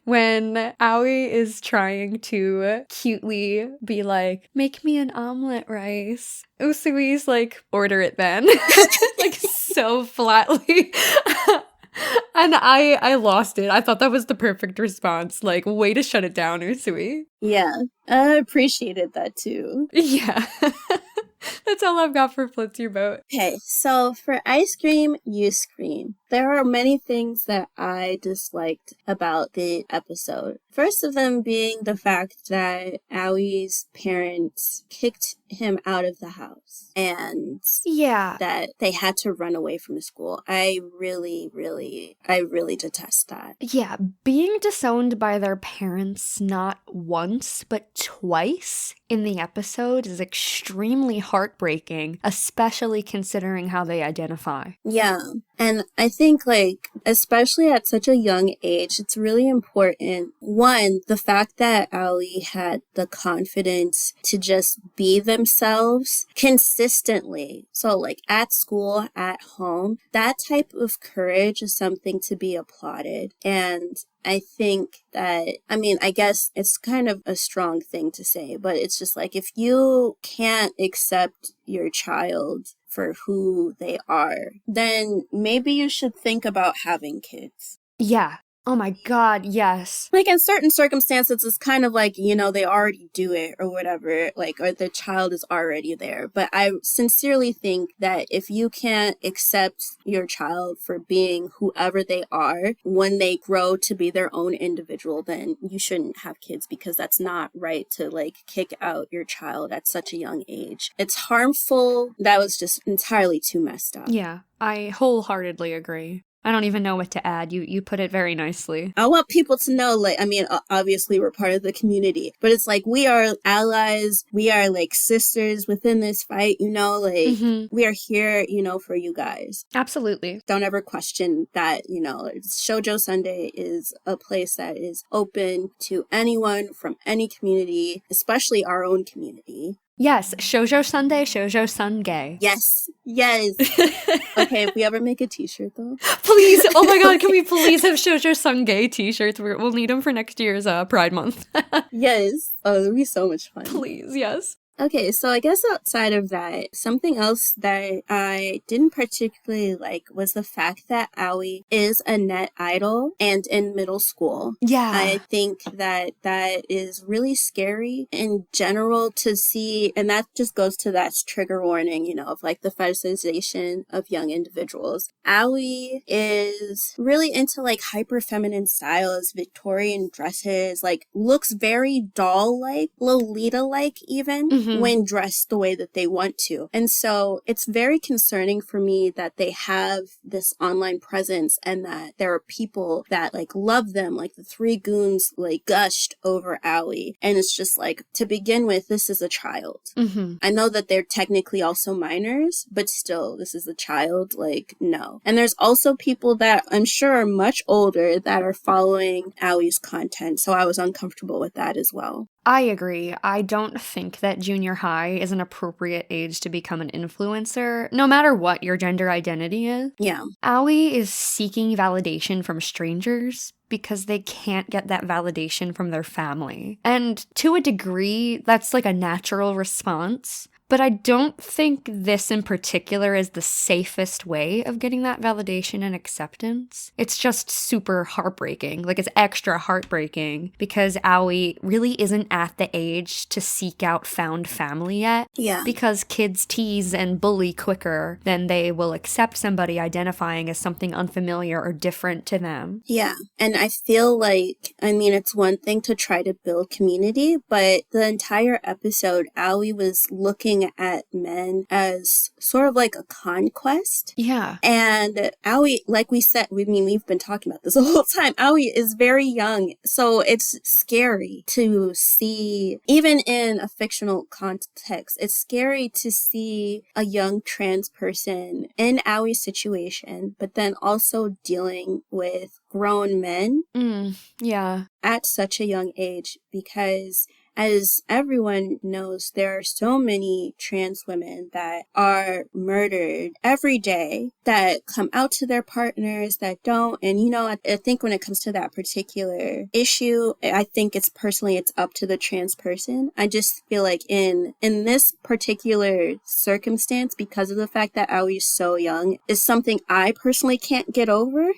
When Aoi is trying to cutely be like, "Make me an omelet rice." Usui's like, "Order it then." Like, so flatly. And I lost it. I thought that was the perfect response. Like, way to shut it down, Usui. Yeah, I appreciated that too. Yeah. That's all I've got for Flits Your Boat. Okay, so for ice cream, you scream. There are many things that I disliked about the episode. First of them being the fact that Aoi's parents kicked him out of the house and Yeah. that they had to run away from the school. I really detest that. Yeah, being disowned by their parents not once, but twice in the episode is extremely heartbreaking, especially considering how they identify. Yeah. And I think, like, especially at such a young age, it's really important. One, the fact that Aoi had the confidence to just be themselves consistently. So, like, at school, at home, that type of courage is something to be applauded. And I think that, I mean, I guess it's kind of a strong thing to say, but it's just like, if you can't accept your child for who they are, then maybe you should think about having kids. Yeah. Oh my god, yes. Like, in certain circumstances, it's kind of like, you know, they already do it or whatever, like, or the child is already there. But I sincerely think that if you can't accept your child for being whoever they are when they grow to be their own individual, then you shouldn't have kids, because that's not right to, like, kick out your child at such a young age. It's harmful. That was just entirely too messed up. Yeah, I wholeheartedly agree. I don't even know what to add. You put it very nicely. I want people to know, like, I mean, obviously we're part of the community, but it's like, we are allies. We are like sisters within this fight, you know, like we are here, you know, for you guys. Absolutely. Don't ever question that, you know, Shoujo Sundae is a place that is open to anyone from any community, especially our own community. Yes, Shoujo Sundae, Shoujo Sungay. Yes. Okay, if we ever make a t-shirt though. Please, oh my god, can we please have Shoujo Sungay t-shirts? We'll need them for next year's Pride Month. Yes. Oh, it'll be so much fun. Please, yes. Okay, so I guess outside of that, something else that I didn't particularly like was the fact that Aoi is a net idol and in middle school. Yeah. I think that that is really scary in general to see, and that just goes to that trigger warning, you know, of like the fetishization of young individuals. Aoi is really into like hyper feminine styles, Victorian dresses, like looks very doll-like, Lolita-like even. When dressed the way that they want to. And so it's very concerning for me that they have this online presence and that there are people that like love them, like the three goons like gushed over Aoi. And it's just like, to begin with, this is a child. I know that they're technically also minors, but still, this is a child, like, no. And there's also people that I'm sure are much older that are following Aoi's content, so I was uncomfortable with that as well. I agree. I don't think that junior high is an appropriate age to become an influencer, no matter what your gender identity is. Yeah. Aoi is seeking validation from strangers because they can't get that validation from their family. And to a degree, that's like a natural response. But I don't think this in particular is the safest way of getting that validation and acceptance. It's just super heartbreaking. Like, it's extra heartbreaking because Aoi really isn't at the age to seek out found family yet. Yeah. Because kids tease and bully quicker than they will accept somebody identifying as something unfamiliar or different to them. Yeah. And I feel like, I mean, it's one thing to try to build community, but the entire episode, Aoi was looking looking at men as sort of like a conquest. Yeah. And Aoi, like we said, we've been talking about this the whole time. Aoi is very young, so it's scary to see, even in a fictional context, it's scary to see a young trans person in Aoi's situation, but then also dealing with grown men Yeah. at such a young age, because as everyone knows, there are so many trans women that are murdered every day that come out to their partners that don't. And, you know, I think when it comes to that particular issue, I think it's up to the trans person. I just feel like in this particular circumstance, because of the fact that Aoi is so young, is something I personally can't get over.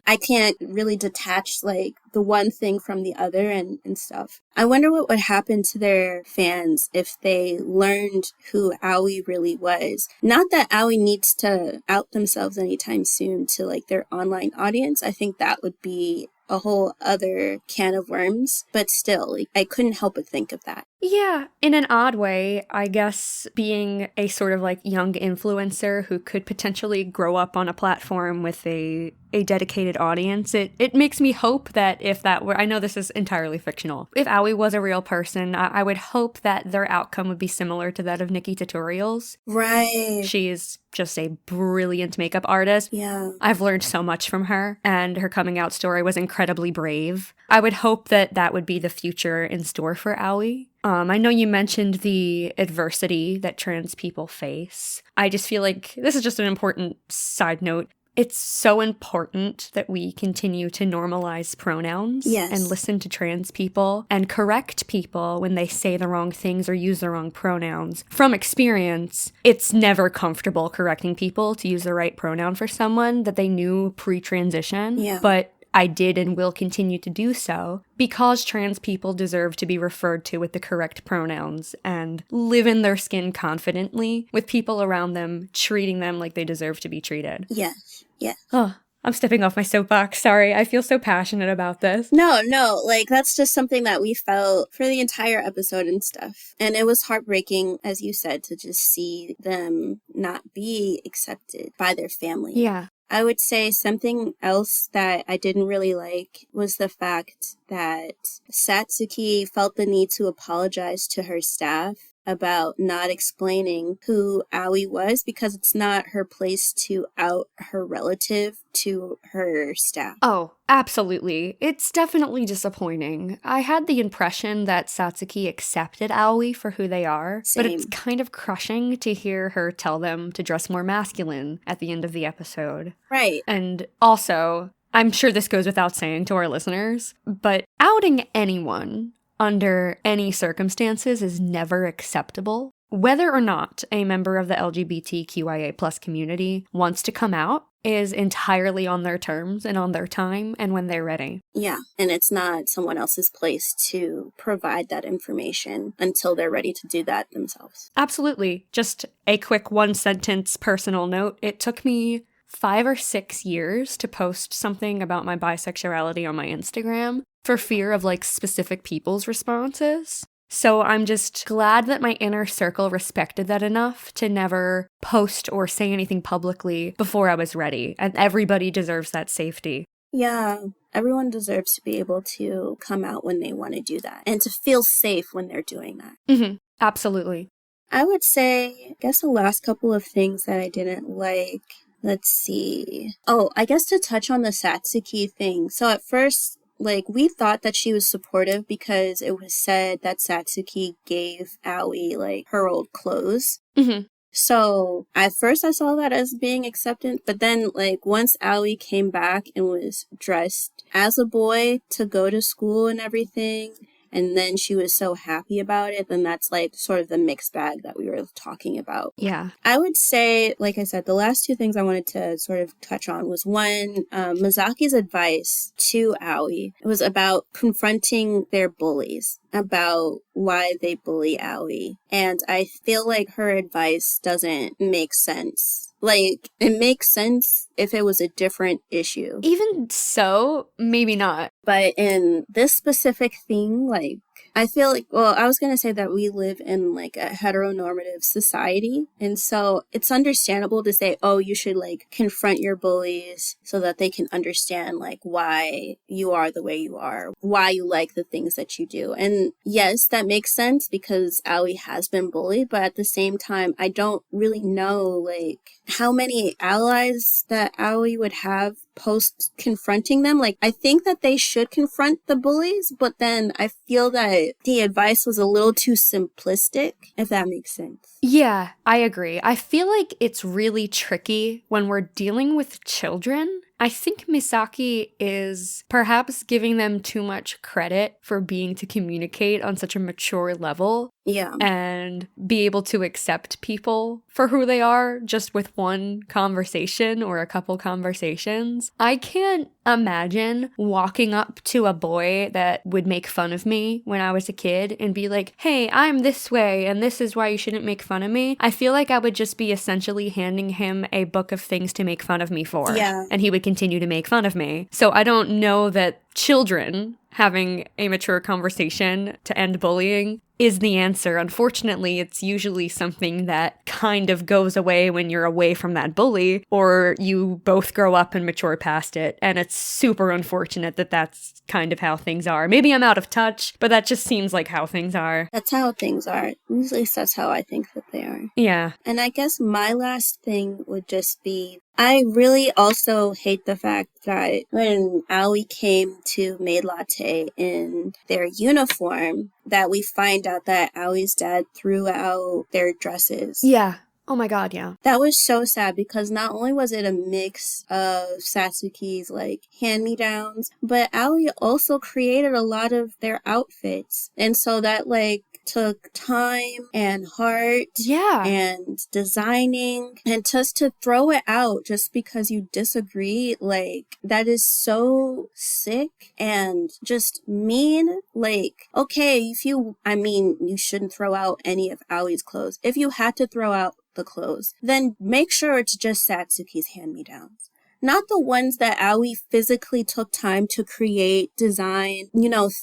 I can't really detach like the one thing from the other and stuff. I wonder what would happen to their fans if they learned who Aoi really was. Not that Aoi needs to out themselves anytime soon to like their online audience. I think that would be a whole other can of worms, but still, like, I couldn't help but think of that. Yeah, in an odd way, I guess being a sort of like young influencer who could potentially grow up on a platform with a dedicated audience, it makes me hope that if that were, I know this is entirely fictional, if Aoi was a real person, I would hope that their outcome would be similar to that of Nikki Tutorials. Right. She is just a brilliant makeup artist. Yeah. I've learned so much from her, and her coming out story was incredibly brave. I would hope that that would be the future in store for Aoi. I know you mentioned the adversity that trans people face. I just feel like this is just an important side note. It's so important that we continue to normalize pronouns and listen to trans people and correct people when they say the wrong things or use the wrong pronouns. From experience, it's never comfortable correcting people to use the right pronoun for someone that they knew pre-transition, but I did and will continue to do so because trans people deserve to be referred to with the correct pronouns and live in their skin confidently with people around them treating them like they deserve to be treated. Yes. Yeah. Oh, I'm stepping off my soapbox. Sorry, I feel so passionate about this. No, like that's just something that we felt for the entire episode and stuff. And it was heartbreaking, as you said, to just see them not be accepted by their family. Yeah. I would say something else that I didn't really like was the fact that Satsuki felt the need to apologize to her staff about not explaining who Aoi was because it's not her place to out her relative to her staff. Oh, absolutely. It's definitely disappointing. I had the impression that Satsuki accepted Aoi for who they are, but it's kind of crushing to hear her tell them to dress more masculine at the end of the episode. Right. And also, I'm sure this goes without saying to our listeners, but outing anyone under any circumstances is never acceptable. Whether or not a member of the LGBTQIA+ community wants to come out is entirely on their terms and on their time and when they're ready. Yeah, and it's not someone else's place to provide that information until they're ready to do that themselves. Absolutely. Just a quick one-sentence personal note. It took me 5 or 6 years to post something about my bisexuality on my Instagram for fear of like specific people's responses. So I'm just glad that my inner circle respected that enough to never post or say anything publicly before I was ready. And everybody deserves that safety. Yeah, everyone deserves to be able to come out when they want to do that and to feel safe when they're doing that. Mm-hmm. Absolutely. I would say, I guess the last couple of things that I didn't like, let's see. Oh, I guess to touch on the Satsuki thing. So at first, like, we thought that she was supportive because it was said that Satsuki gave Aoi, like, her old clothes. Mm-hmm. So at first I saw that as being accepted, but then, like, once Aoi came back and was dressed as a boy to go to school and everything, and then she was so happy about it, then that's, like, sort of the mixed bag that we were talking about. Yeah. I would say, like I said, the last two things I wanted to sort of touch on was one, Misaki's advice to Aoi. It was about confronting their bullies, about why they bully Aoi. And I feel like her advice doesn't make sense. Like, it makes sense if it was a different issue. Even so, maybe not. But in this specific thing, like, I feel like, well, I was going to say that we live in like a heteronormative society. And so it's understandable to say, oh, you should like confront your bullies so that they can understand like why you are the way you are, why you like the things that you do. And yes, that makes sense because Aoi has been bullied, but at the same time, I don't really know like how many allies that Aoi would have post confronting them. Like, I think that they should confront the bullies, but then I feel that the advice was a little too simplistic, if that makes sense. Yeah, I agree. I feel like it's really tricky when we're dealing with children. I think Misaki is perhaps giving them too much credit for being to communicate on such a mature level. Yeah. And be able to accept people for who they are just with one conversation or a couple conversations. I can't imagine walking up to a boy that would make fun of me when I was a kid and be like, hey, I'm this way and this is why you shouldn't make fun of me. I feel like I would just be essentially handing him a book of things to make fun of me for. Yeah. And he would continue to make fun of me. So I don't know that children having a mature conversation to end bullying is the answer. Unfortunately, it's usually something that kind of goes away when you're away from that bully, or you both grow up and mature past it. And it's super unfortunate that that's kind of how things are. Maybe I'm out of touch, but that just seems like how things are. That's how things are. At least that's how I think that they are. Yeah. And I guess my last thing would just be, I really also hate the fact that when Aoi came to Maid Latte in their uniform, that we find out that Aoi's dad threw out their dresses. Yeah. Oh my god, yeah. That was so sad because not only was it a mix of Satsuki's like hand-me-downs, but Aoi also created a lot of their outfits. And so that like took time and heart and designing, and just to throw it out just because you disagree, like that is so sick and just mean. Like, okay, you shouldn't throw out any of Aoi's clothes. If you had to throw out the clothes, then make sure it's just Satsuki's hand-me-downs. Not the ones that Aoi physically took time to create, design,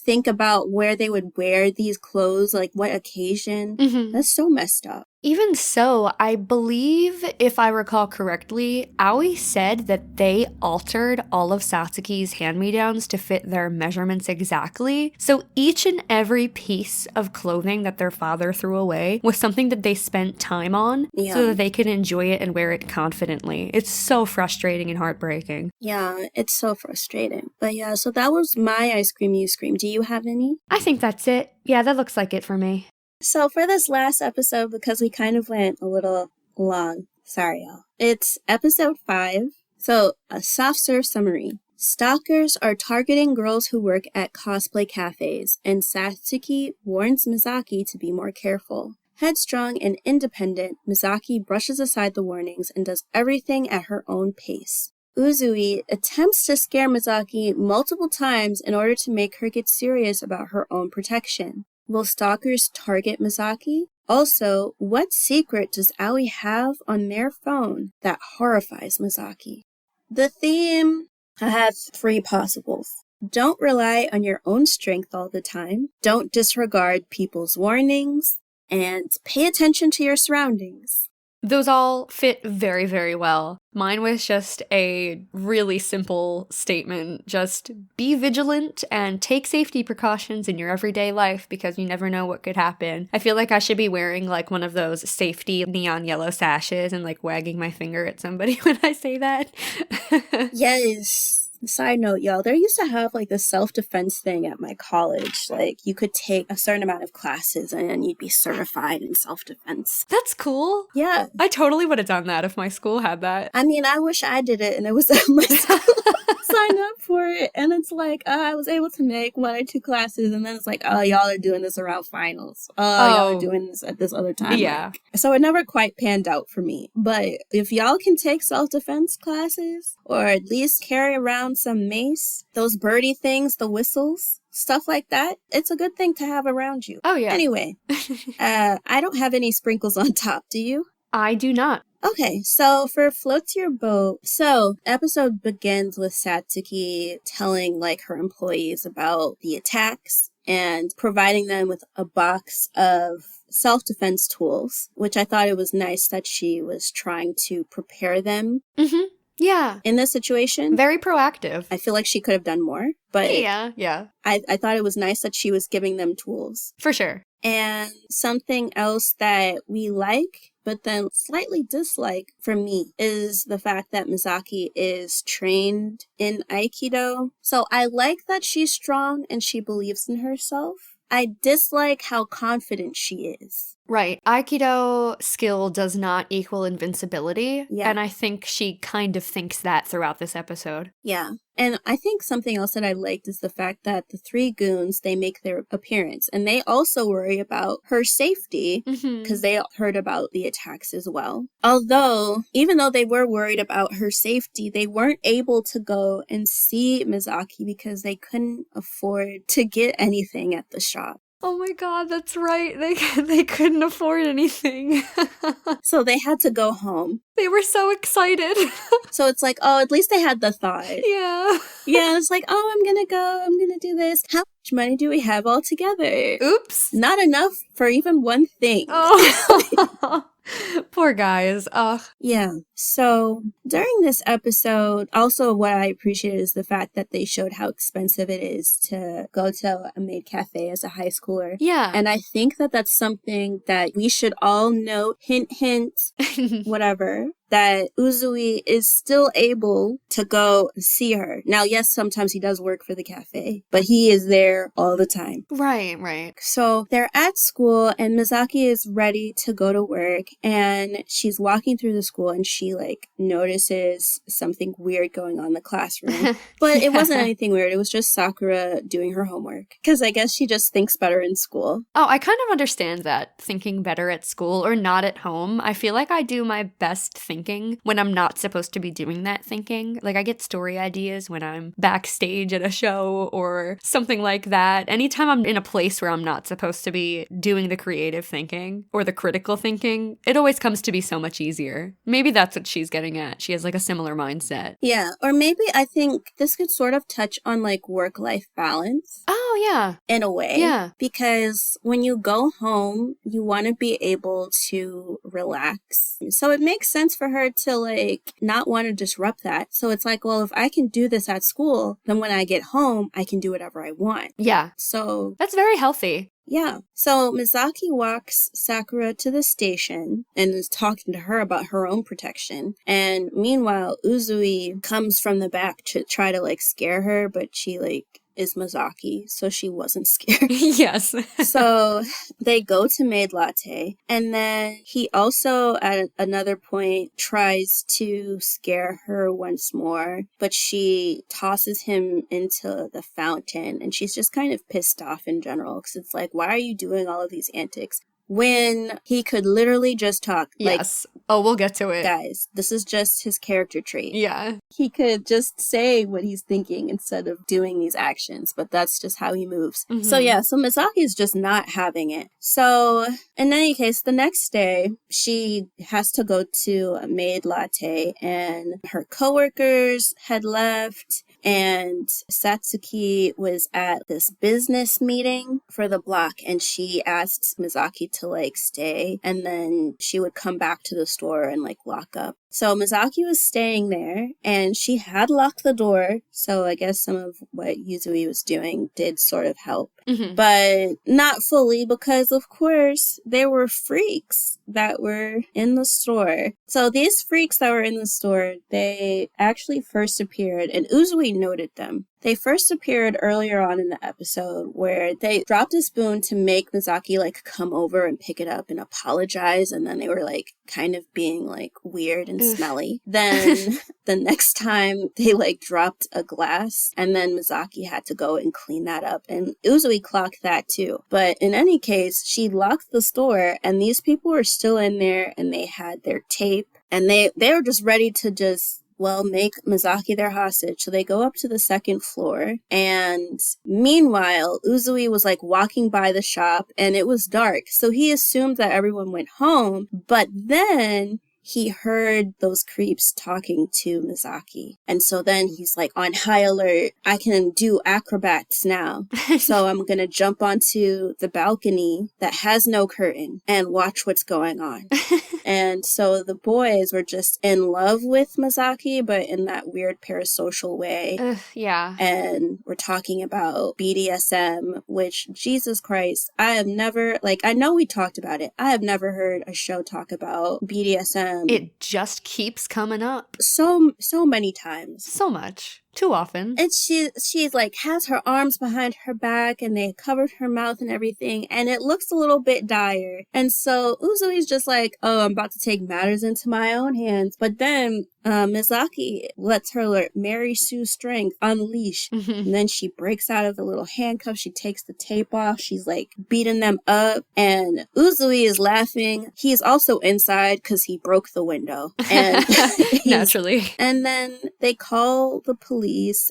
think about where they would wear these clothes, like what occasion. Mm-hmm. That's so messed up. Even so, I believe, if I recall correctly, Aoi said that they altered all of Satsuki's hand-me-downs to fit their measurements exactly. So each and every piece of clothing that their father threw away was something that they spent time on so that they could enjoy it and wear it confidently. It's so frustrating and heartbreaking. Yeah, it's so frustrating. But yeah, so that was my Ice Cream You Scream. Do you have any? I think that's it. Yeah, that looks like it for me. So for this last episode, because we kind of went a little long, sorry y'all, it's episode 5. So a soft serve summary. Stalkers are targeting girls who work at cosplay cafes, and Satsuki warns Misaki to be more careful. Headstrong and independent, Misaki brushes aside the warnings and does everything at her own pace. Uzui attempts to scare Misaki multiple times in order to make her get serious about her own protection. Will stalkers target Misaki? Also, what secret does Aoi have on their phone that horrifies Misaki? The theme, I have 3 possibles. Don't rely on your own strength all the time. Don't disregard people's warnings. And pay attention to your surroundings. Those all fit very, very well. Mine was just a really simple statement. Just be vigilant and take safety precautions in your everyday life because you never know what could happen. I feel like I should be wearing like one of those safety neon yellow sashes and like wagging my finger at somebody when I say that. Yes. Side note, y'all, there used to have like the self-defense thing at my college. Like you could take a certain amount of classes and then you'd be certified in self-defense. That's cool. Yeah. I totally would have done that if my school had that. I mean, I wish I did it and it was at my school. Sign up for it. And it's like, I was able to make 1 or 2 classes and then it's like, oh, y'all are doing this around finals. Y'all are doing this at this other time. Yeah. Like, so it never quite panned out for me. But if y'all can take self-defense classes or at least carry around some mace, those birdie things, the whistles, stuff like that, it's a good thing to have around you. Oh, yeah. Anyway, I don't have any sprinkles on top. Do you? I do not. Okay, so for Floats Your Boat, so episode begins with Satsuki telling like her employees about the attacks and providing them with a box of self-defense tools, which I thought it was nice that she was trying to prepare them Yeah. in this situation. Very proactive. I feel like she could have done more, but Yeah. I thought it was nice that she was giving them tools. For sure. And something else that we like, but then slightly dislike for me, is the fact that Misaki is trained in Aikido. So I like that she's strong and she believes in herself. I dislike how confident she is. Right. Aikido skill does not equal invincibility. Yeah. And I think she kind of thinks that throughout this episode. Yeah. And I think something else that I liked is the fact that the three goons, they make their appearance. And they also worry about her safety because they heard about the attacks as well. Although, even though they were worried about her safety, they weren't able to go and see Misaki because they couldn't afford to get anything at the shop. Oh my god, that's right. They couldn't afford anything. So they had to go home. They were so excited. So it's like, oh, at least they had the thought. Yeah. Yeah, it's like, oh, I'm gonna go, I'm gonna do this. How much money do we have all together? Oops. Not enough for even one thing. Oh. Poor guys. Ugh. Yeah. So during this episode, also what I appreciated is the fact that they showed how expensive it is to go to a maid cafe as a high schooler. Yeah. And I think that that's something that we should all note, hint, whatever, that Uzui is still able to go see her. Now, yes, sometimes he does work for the cafe, but he is there all the time. Right. So they're at school and Misaki is ready to go to work and she's walking through the school and she notices something weird going on in the classroom. But It wasn't anything weird. It was just Sakura doing her homework because I guess she just thinks better in school. Oh, I kind of understand that, thinking better at school or not at home. I feel like I do my best thinking when I'm not supposed to be doing that thinking. Like, I get story ideas when I'm backstage at a show or something like that. Anytime I'm in a place where I'm not supposed to be doing the creative thinking or the critical thinking, it always comes to be so much easier. Maybe that's what she's getting at. She has a similar mindset. Yeah, or maybe I think this could sort of touch on work-life balance. Oh, yeah. In a way. Yeah. Because when you go home, you want to be able to relax. So it makes sense for her to not want to disrupt that. So it's well, if I can do this at school, then when I get home, I can do whatever I want. Yeah. So that's very healthy. Yeah. So Misaki walks Sakura to the station and is talking to her about her own protection. And meanwhile, Uzui comes from the back to try to scare her, but she is Misaki, so she wasn't scared. Yes. So they go to Maid Latte, and then he also at another point tries to scare her once more, but she tosses him into the fountain, and she's just kind of pissed off in general, because it's why are you doing all of these antics? When he could literally just talk. Yes. We'll get to it. Guys, this is just his character trait. Yeah. He could just say what he's thinking instead of doing these actions, but that's just how he moves. Mm-hmm. So Misaki is just not having it. So in any case, the next day, she has to go to a Maid Latte, and her coworkers had left. And Satsuki was at this business meeting for the block, and she asked Misaki to stay, and then she would come back to the store and lock up. So Misaki was staying there, and she had locked the door, so I guess some of what Uzui was doing did sort of help. Mm-hmm. But not fully, because of course there were freaks that were in the store. So these freaks that were in the store, they actually first appeared, and Uzui noted them. They first appeared earlier on in the episode where they dropped a spoon to make Misaki come over and pick it up and apologize, and then they were kind of being weird and smelly. Then the next time they dropped a glass, and then Misaki had to go and clean that up, and Uzui clocked that too. But in any case, she locked the store, and these people were still in there, and they had their tape, and they were just ready to make Misaki their hostage. So they go up to the second floor, and meanwhile, Uzui was walking by the shop, and it was dark. So he assumed that everyone went home, but then he heard those creeps talking to Misaki. And so then he's like on high alert. I can do acrobats now. So I'm going to jump onto the balcony that has no curtain and watch what's going on. And so the boys were just in love with Misaki, but in that weird parasocial way. Yeah. And we're talking about BDSM, which, Jesus Christ, I have never, like, I know we talked about it. I have never heard a show talk about BDSM. It just keeps coming up. So many times. So much. Too often. And she's like, has her arms behind her back and they covered her mouth and everything. And it looks a little bit dire. And so Uzui's just like, oh, I'm about to take matters into my own hands. But then Misaki lets her Mary Sue strength unleash. And then she breaks out of the little handcuffs. She takes the tape off. She's like beating them up. And Uzui is laughing. He's also inside because he broke the window. And naturally. And then they call the police,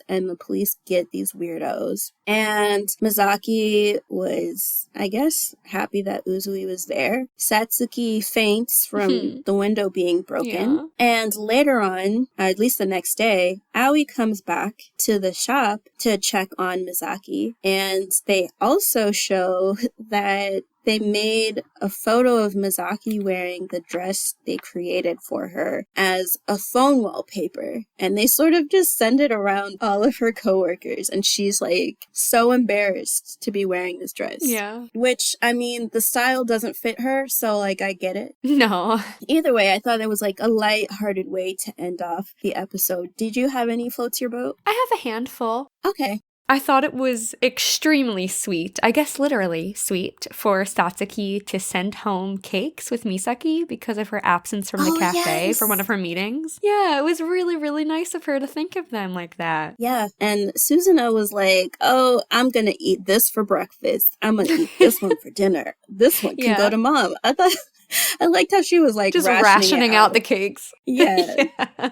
and the police get these weirdos. And Misaki was, I guess, happy that Uzui was there. Satsuki faints from the window being broken. Yeah. And later on, at least the next day, Aoi comes back to the shop to check on Misaki. And they also show that they made a photo of Misaki wearing the dress they created for her as a phone wallpaper. And they sort of just send it around all of her coworkers. And she's like so embarrassed to be wearing this dress. Yeah. Which, I mean, the style doesn't fit her, so like I get it. No. Either way, I thought it was like a light-hearted way to end off the episode. Did you have any floats your boat? I have a handful. Okay. I thought it was extremely sweet, I guess literally sweet, for Satsuki to send home cakes with Misaki because of her absence from the cafe for one of her meetings. Yeah, it was really, really nice of her to think of them like that. Yeah, and Susanoo was like, oh, I'm gonna eat this for breakfast. I'm gonna eat this one for dinner. This one can go to mom. I liked how she was like just rationing out the cakes. Yeah. Yeah.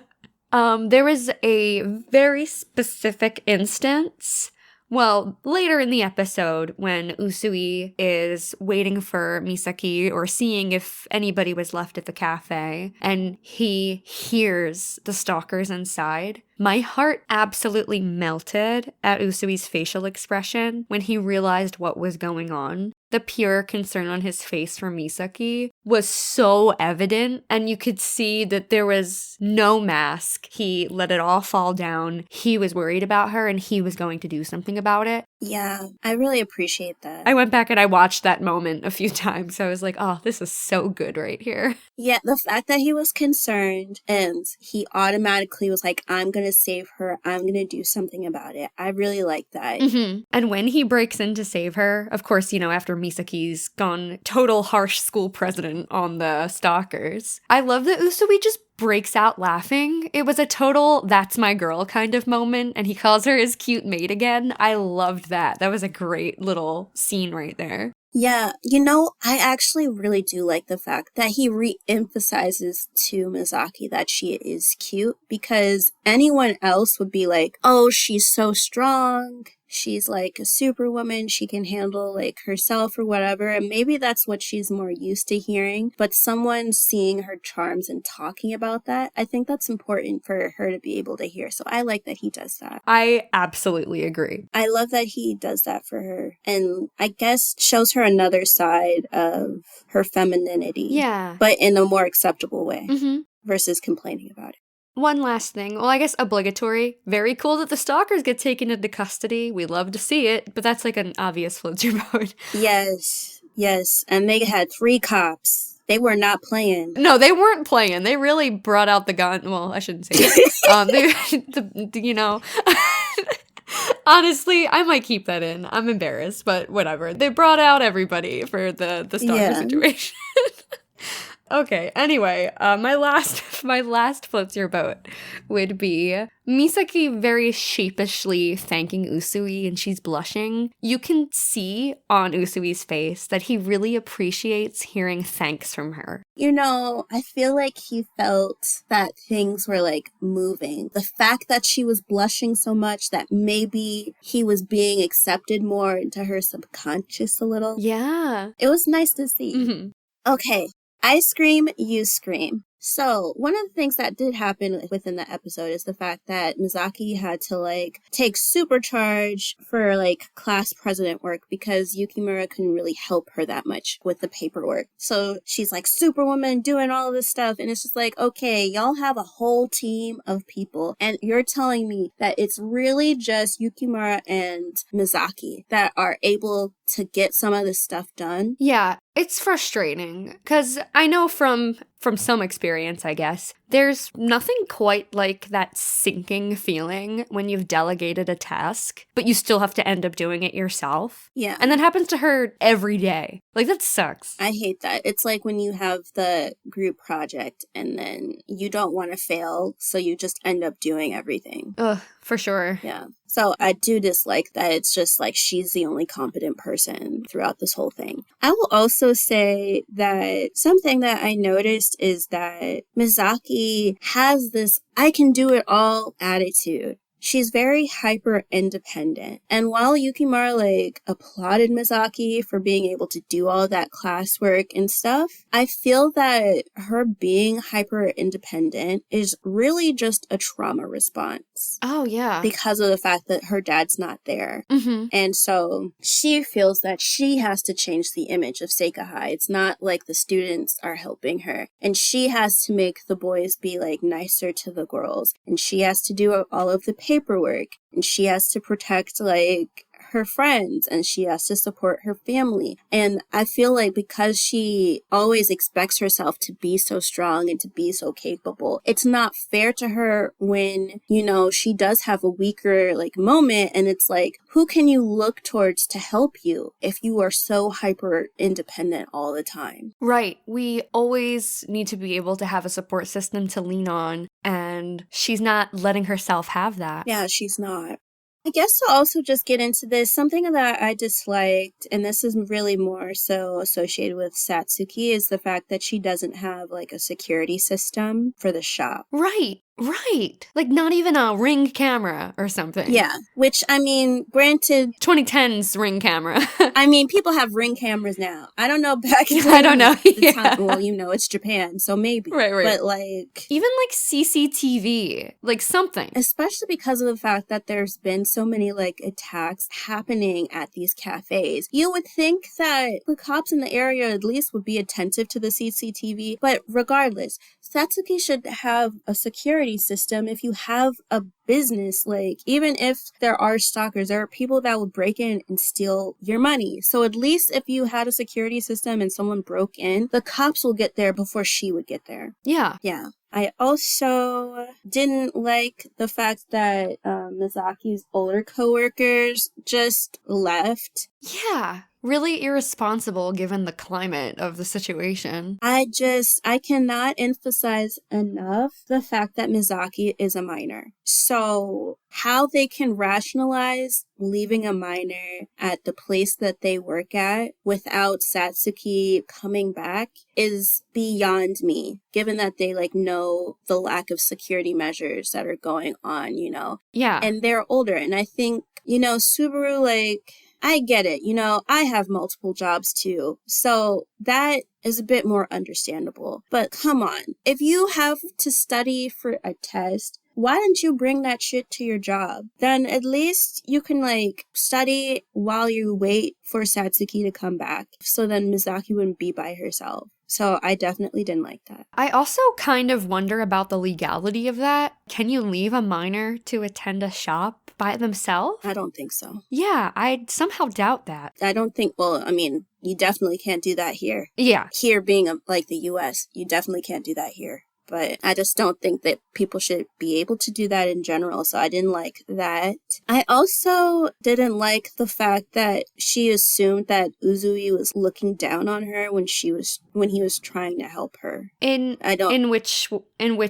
There was a very specific instance, well, later in the episode when Usui is waiting for Misaki or seeing if anybody was left at the cafe and he hears the stalkers inside. My heart absolutely melted at Usui's facial expression when he realized what was going on. The pure concern on his face for Misaki was so evident, and you could see that there was no mask. He let it all fall down. He was worried about her, and he was going to do something about it. Yeah, I really appreciate that. I went back and I watched that moment a few times. I was like, oh, this is so good right here. Yeah, the fact that he was concerned and he automatically was like, I'm going to save her. I'm going to do something about it. I really like that. Mm-hmm. And when he breaks in to save her, of course, you know, after Misaki's gone total harsh school president on the stalkers, I love that Usui just breaks out laughing. It was a total that's my girl kind of moment, and he calls her his cute maid again. I loved that. That was a great little scene right there. Yeah, you know, I actually really do like the fact that he re-emphasizes to Misaki that she is cute, because anyone else would be like, oh, she's so strong. She's like a superwoman. She can handle like herself or whatever. And maybe that's what she's more used to hearing. But someone seeing her charms and talking about that, I think that's important for her to be able to hear. So I like that he does that. I absolutely agree. I love that he does that for her. And I guess shows her another side of her femininity. Yeah. But in a more acceptable way versus complaining about it. One last thing. Well, I guess obligatory. Very cool that the stalkers get taken into custody. We love to see it, but that's like an obvious floater mode. Yes. And they had 3 cops. They were not playing. No, they weren't playing. They really brought out the gun. Well, I shouldn't say that. You know. Honestly, I might keep that in. I'm embarrassed, but whatever. They brought out everybody for the stalker situation. Okay, anyway, my last floats your boat would be Misaki very sheepishly thanking Usui, and she's blushing. You can see on Usui's face that he really appreciates hearing thanks from her. You know, I feel like he felt that things were like moving. The fact that she was blushing so much that maybe he was being accepted more into her subconscious a little. Yeah. It was nice to see. Mm-hmm. Okay. I scream, you scream. So, one of the things that did happen within the episode is the fact that Misaki had to, like, take supercharge for, like, class president work because Yukimura couldn't really help her that much with the paperwork. So, she's like Superwoman doing all of this stuff, and it's just like, okay, y'all have a whole team of people, and you're telling me that it's really just Yukimura and Misaki that are able to get some of this stuff done. Yeah, it's frustrating because I know from some experience, I guess, there's nothing quite like that sinking feeling when you've delegated a task, but you still have to end up doing it yourself. Yeah. And that happens to her every day. Like, that sucks. I hate that. It's like when you have the group project and then you don't want to fail, so you just end up doing everything. Ugh, for sure. Yeah. So I do dislike that it's just like she's the only competent person throughout this whole thing. I will also say that something that I noticed is that Misaki has this I can do it all attitude. She's very hyper independent. And while Yukimura like applauded Misaki for being able to do all that classwork and stuff, I feel that her being hyper independent is really just a trauma response. Oh, yeah. Because of the fact that her dad's not there. Mm-hmm. And so she feels that she has to change the image of Seika High. It's not like the students are helping her. And she has to make the boys be like nicer to the girls. And she has to do all of the paperwork. And she has to protect like her friends, and she has to support her family. And I feel like because she always expects herself to be so strong and to be so capable, it's not fair to her when, you know, she does have a weaker like moment, and it's like, who can you look towards to help you if you are so hyper independent all the time? Right. We always need to be able to have a support system to lean on, and she's not letting herself have that. Yeah, she's not. I guess to also just get into this, something that I disliked, and this is really more so associated with Satsuki, is the fact that she doesn't have like a security system for the shop. Right. Like not even a Ring camera or something. Yeah, which, I mean, granted, 2010's Ring camera. I mean, people have Ring cameras now. I don't know back in I don't know. the Yeah. time. Well, you know, it's Japan, so maybe. Right. But like, even like CCTV, like something. Especially because of the fact that there's been so many like attacks happening at these cafes. You would think that the cops in the area at least would be attentive to the CCTV, but regardless, Satsuki should have a security system. If you have a business, like, even if there are stalkers, there are people that will break in and steal your money. So at least if you had a security system and someone broke in, the cops will get there before she would get there. Yeah. I also didn't like the fact that Misaki's older coworkers just left. Yeah. Really irresponsible given the climate of the situation. I cannot emphasize enough the fact that Misaki is a minor. So how they can rationalize leaving a minor at the place that they work at without Satsuki coming back is beyond me, given that they like know the lack of security measures that are going on, you know? Yeah. And they're older. And I think, you know, Subaru, like, I get it. You know, I have multiple jobs too. So that is a bit more understandable. But come on, if you have to study for a test, why don't you bring that shit to your job? Then at least you can like study while you wait for Satsuki to come back. So then Misaki wouldn't be by herself. So I definitely didn't like that. I also kind of wonder about the legality of that. Can you leave a minor to attend a shop by themselves? I don't think so. Yeah, I somehow doubt that. I don't think, well, I mean, you definitely can't do that here. Yeah. Here being like the US, you definitely can't do that here. But I just don't think that people should be able to do that in general, so I didn't like that. I also didn't like the fact that she assumed that Uzui was looking down on her when he was trying to help her. In which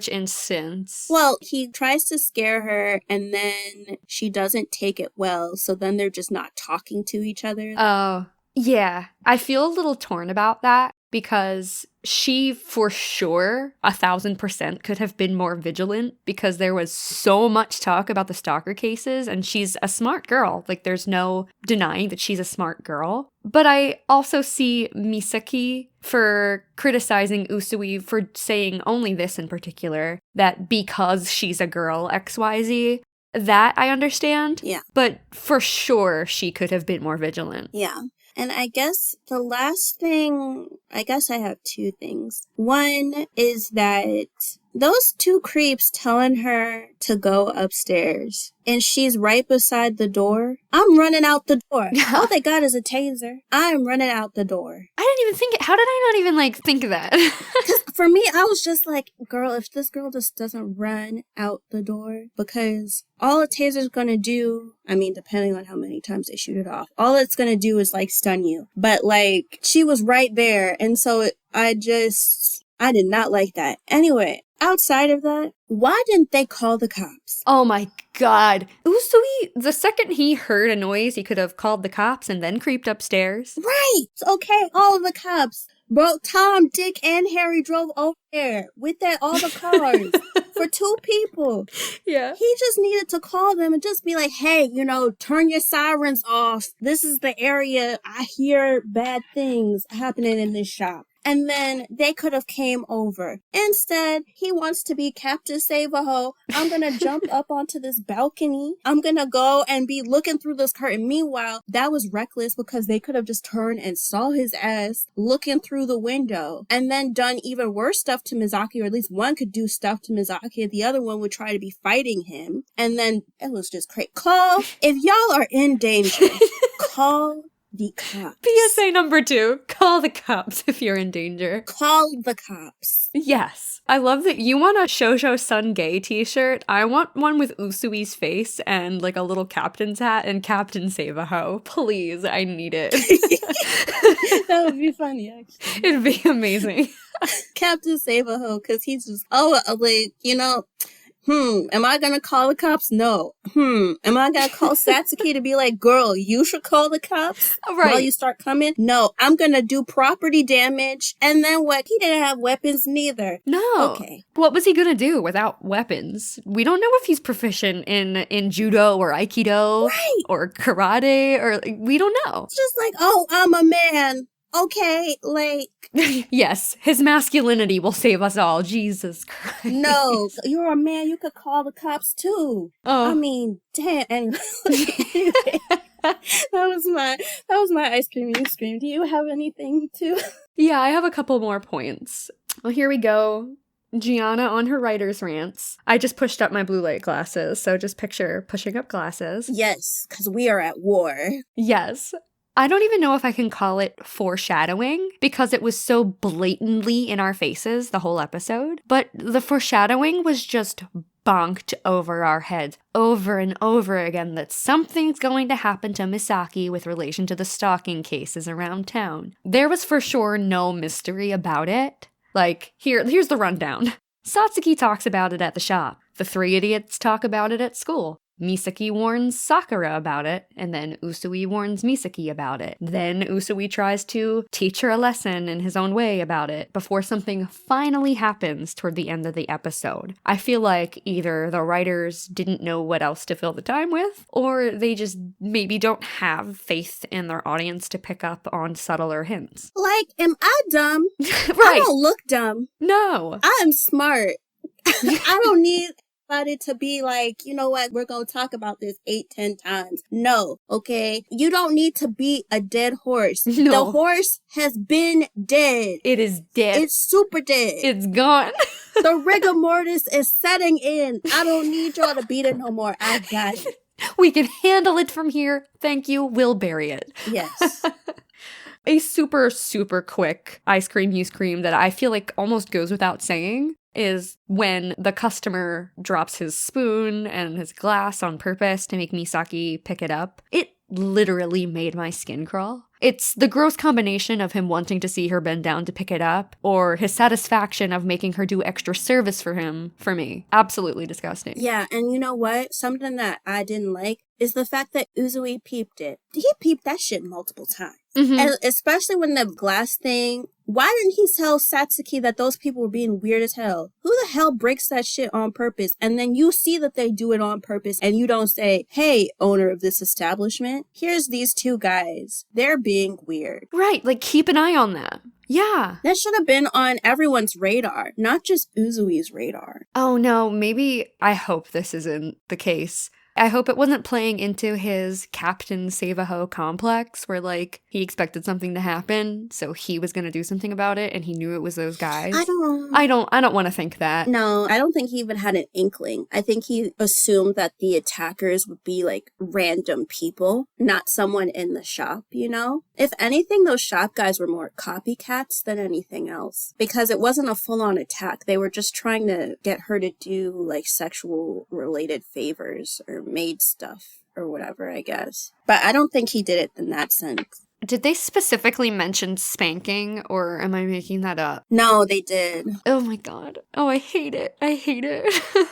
instance? Well, he tries to scare her and then she doesn't take it well, so then they're just not talking to each other. Oh, yeah. I feel a little torn about that because she for sure 1,000% could have been more vigilant because there was so much talk about the stalker cases and she's a smart girl. Like there's no denying that she's a smart girl. But I also see Misaki for criticizing Usui for saying only this in particular, that because she's a girl, XYZ. That I understand. Yeah. But for sure, she could have been more vigilant. Yeah. And I guess the last thing, I guess I have two things. One is that those two creeps telling her to go upstairs and she's right beside the door. I'm running out the door. All they got is a taser. I'm running out the door. I didn't even think, how did I not even think of that? Because for me, I was just like, girl, if this girl just doesn't run out the door, because all a taser's gonna do, I mean, depending on how many times they shoot it off, all it's gonna do is stun you. But she was right there. And so I did not like that. Anyway, outside of that, why didn't they call the cops? Oh my god. Usui, the second he heard a noise, he could have called the cops and then creeped upstairs. Right. Okay, all of the cops. Bro, Tom, Dick, and Harry drove over there with all the cars for two people. Yeah. He just needed to call them and just be like, hey, turn your sirens off. This is the area. I hear bad things happening in this shop. And then they could have came over. Instead, he wants to be Captain Save-A-Ho. I'm going to jump up onto this balcony. I'm going to go and be looking through this curtain. Meanwhile, that was reckless because they could have just turned and saw his ass looking through the window and then done even worse stuff to Misaki, or at least one could do stuff to Misaki and the other one would try to be fighting him. And then it was just crazy. If y'all are in danger, call the cops. PSA number 2, call the cops if you're in danger. Call the cops. Yes. I love that you want a Shoujo Sungay t-shirt. I want one with Usui's face and a little captain's hat and Captain Save-A-Ho. Please, I need it. That would be funny, actually. It'd be amazing. Captain Save-A-Ho, because he's just, am I gonna call the cops? No. Am I gonna call Satsuki to be like, girl, you should call the cops while you start coming? No, I'm gonna do property damage. And then what? He didn't have weapons neither. No. Okay. What was he gonna do without weapons? We don't know if he's proficient in judo or aikido or karate or we don't know. It's just oh, I'm a man. Okay, yes, his masculinity will save us all. Jesus Christ. No, you're a man. You could call the cops too. Oh. I mean, damn. Anyway, that was my ice cream you scream. Do you have anything too? Yeah, I have a couple more points. Well, here we go. Giana on her writer's rants. I just pushed up my blue light glasses, so just picture pushing up glasses. Yes, because we are at war. Yes. I don't even know if I can call it foreshadowing because it was so blatantly in our faces the whole episode. But the foreshadowing was just bonked over our heads over and over again that something's going to happen to Misaki with relation to the stalking cases around town. There was for sure no mystery about it. Here's the rundown. Satsuki talks about it at the shop. The 3 idiots talk about it at school. Misaki warns Sakura about it, and then Usui warns Misaki about it. Then Usui tries to teach her a lesson in his own way about it before something finally happens toward the end of the episode. I feel like either the writers didn't know what else to fill the time with, or they just maybe don't have faith in their audience to pick up on subtler hints. Am I dumb? Right. I don't look dumb. No. I am smart. I don't need it to be you know what, we're gonna talk about this 8-10 times. No, okay? You don't need to beat a dead horse. No. The horse has been dead. It is dead. It's super dead. It's gone. The rigor mortis is setting in. I don't need y'all to beat it no more. I got it. We can handle it from here. Thank you. We'll bury it. Yes. A super, super quick ice cream you scream that I feel like almost goes without saying is when the customer drops his spoon and his glass on purpose to make Misaki pick it up. It literally made my skin crawl. It's the gross combination of him wanting to see her bend down to pick it up, or his satisfaction of making her do extra service for him, for me. Absolutely disgusting. Yeah, and you know what? Something that I didn't like is the fact that Uzui peeped it. He peeped that shit multiple times. Mm-hmm. And especially when the glass thing Why didn't he tell Satsuki that those people were being weird as hell? Who the hell breaks that shit on purpose? And then you see that they do it on purpose and you don't say, hey, owner of this establishment, here's these two guys. They're being weird. Right, like keep an eye on them. Yeah. That should have been on everyone's radar, not just Uzui's radar. Oh no, maybe I hope this isn't the case. I hope it wasn't playing into his Captain Save-A-Ho complex where, like, he expected something to happen, so he was going to do something about it, and he knew it was those guys. I don't want to think that. No, I don't think he even had an inkling. I think he assumed that the attackers would be, like, random people, not someone in the shop, you know? If anything, those shop guys were more copycats than anything else. Because it wasn't a full-on attack. They were just trying to get her to do, like, sexual-related favors or maid stuff or whatever, I guess. But I don't think he did it in that sense. Did they specifically mention spanking, or am I making that up? No, they did. Oh my god. Oh, I hate it. I hate it.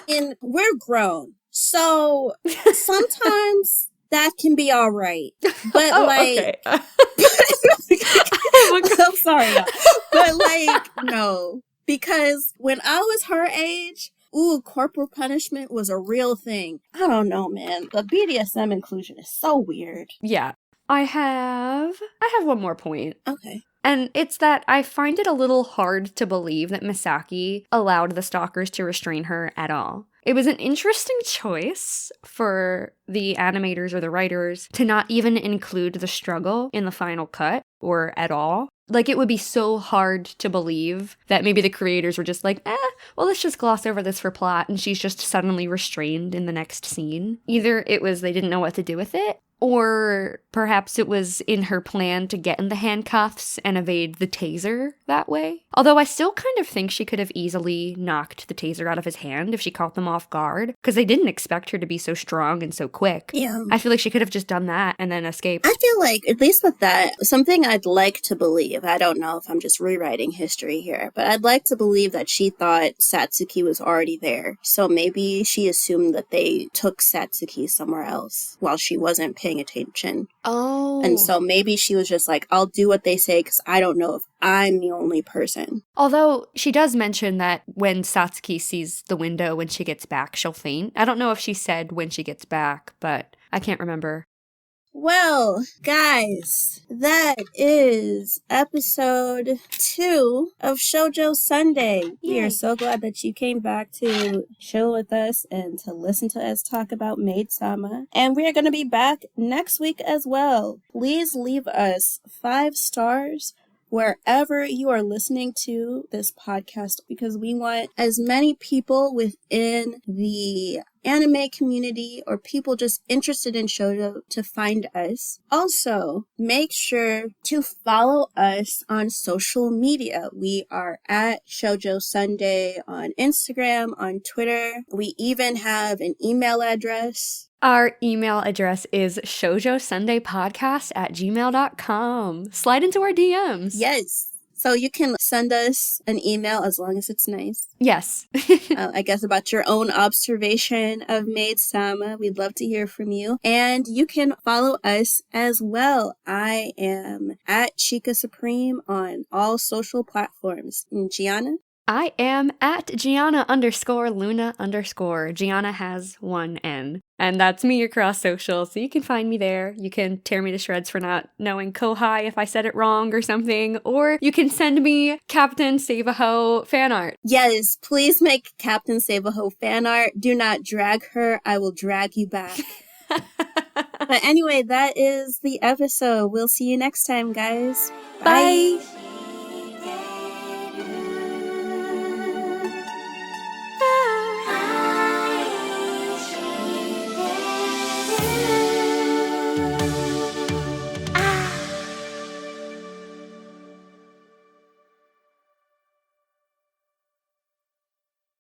And we're grown. So sometimes that can be all right. But okay. I'm sorry, y'all. But like, no. Because when I was her age, corporal punishment was a real thing. I don't know, man. The BDSM inclusion is so weird. Yeah. I have one more point. Okay. And it's that I find it a little hard to believe that Misaki allowed the stalkers to restrain her at all. It was an interesting choice for the animators or the writers to not even include the struggle in the final cut or at all. Like, it would be so hard to believe that maybe the creators were just like, well, let's just gloss over this for plot, and she's just suddenly restrained in the next scene. Either it was they didn't know what to do with it, or perhaps it was in her plan to get in the handcuffs and evade the taser that way. Although I still kind of think she could have easily knocked the taser out of his hand if she caught them off guard, because they didn't expect her to be so strong and so quick. Yeah. I feel like she could have just done that and then escaped. I feel like, at least with that, something I'd like to believe, I don't know if I'm just rewriting history here, but I'd like to believe that she thought Satsuki was already there. So maybe she assumed that they took Satsuki somewhere else while she wasn't paying attention. Oh. And so maybe she was just like, I'll do what they say because I don't know if I'm the only person. Although she does mention that when Satsuki sees the window when she gets back, she'll faint. I don't know if she said when she gets back, but I can't remember. Well, guys, that is episode 2 of Shoujo Sundae. We are so glad that you came back to chill with us and to listen to us talk about Maid Sama. And we are going to be back next week as well. Please leave us 5 stars wherever you are listening to this podcast, because we want as many people within the anime community or people just interested in shoujo to find us. Also, make sure to follow us on social media. We are at Shoujo Sundae on Instagram, on Twitter. We even have an email address. Our email address is shoujosundaypodcast@gmail.com. Slide into our DMs. Yes. So you can send us an email as long as it's nice. Yes. I guess about your own observation of Maid Sama. We'd love to hear from you. And you can follow us as well. I am at Chika Supreme on all social platforms. And Gianna? I am at Gianna_Luna_. Gianna has 1 N. And that's me across social, so you can find me there. You can tear me to shreds for not knowing Kohai if I said it wrong or something. Or you can send me Captain Save-A-Ho fan art. Yes, please make Captain Save-A-Ho fan art. Do not drag her. I will drag you back. But anyway, that is the episode. We'll see you next time, guys. Bye. Bye.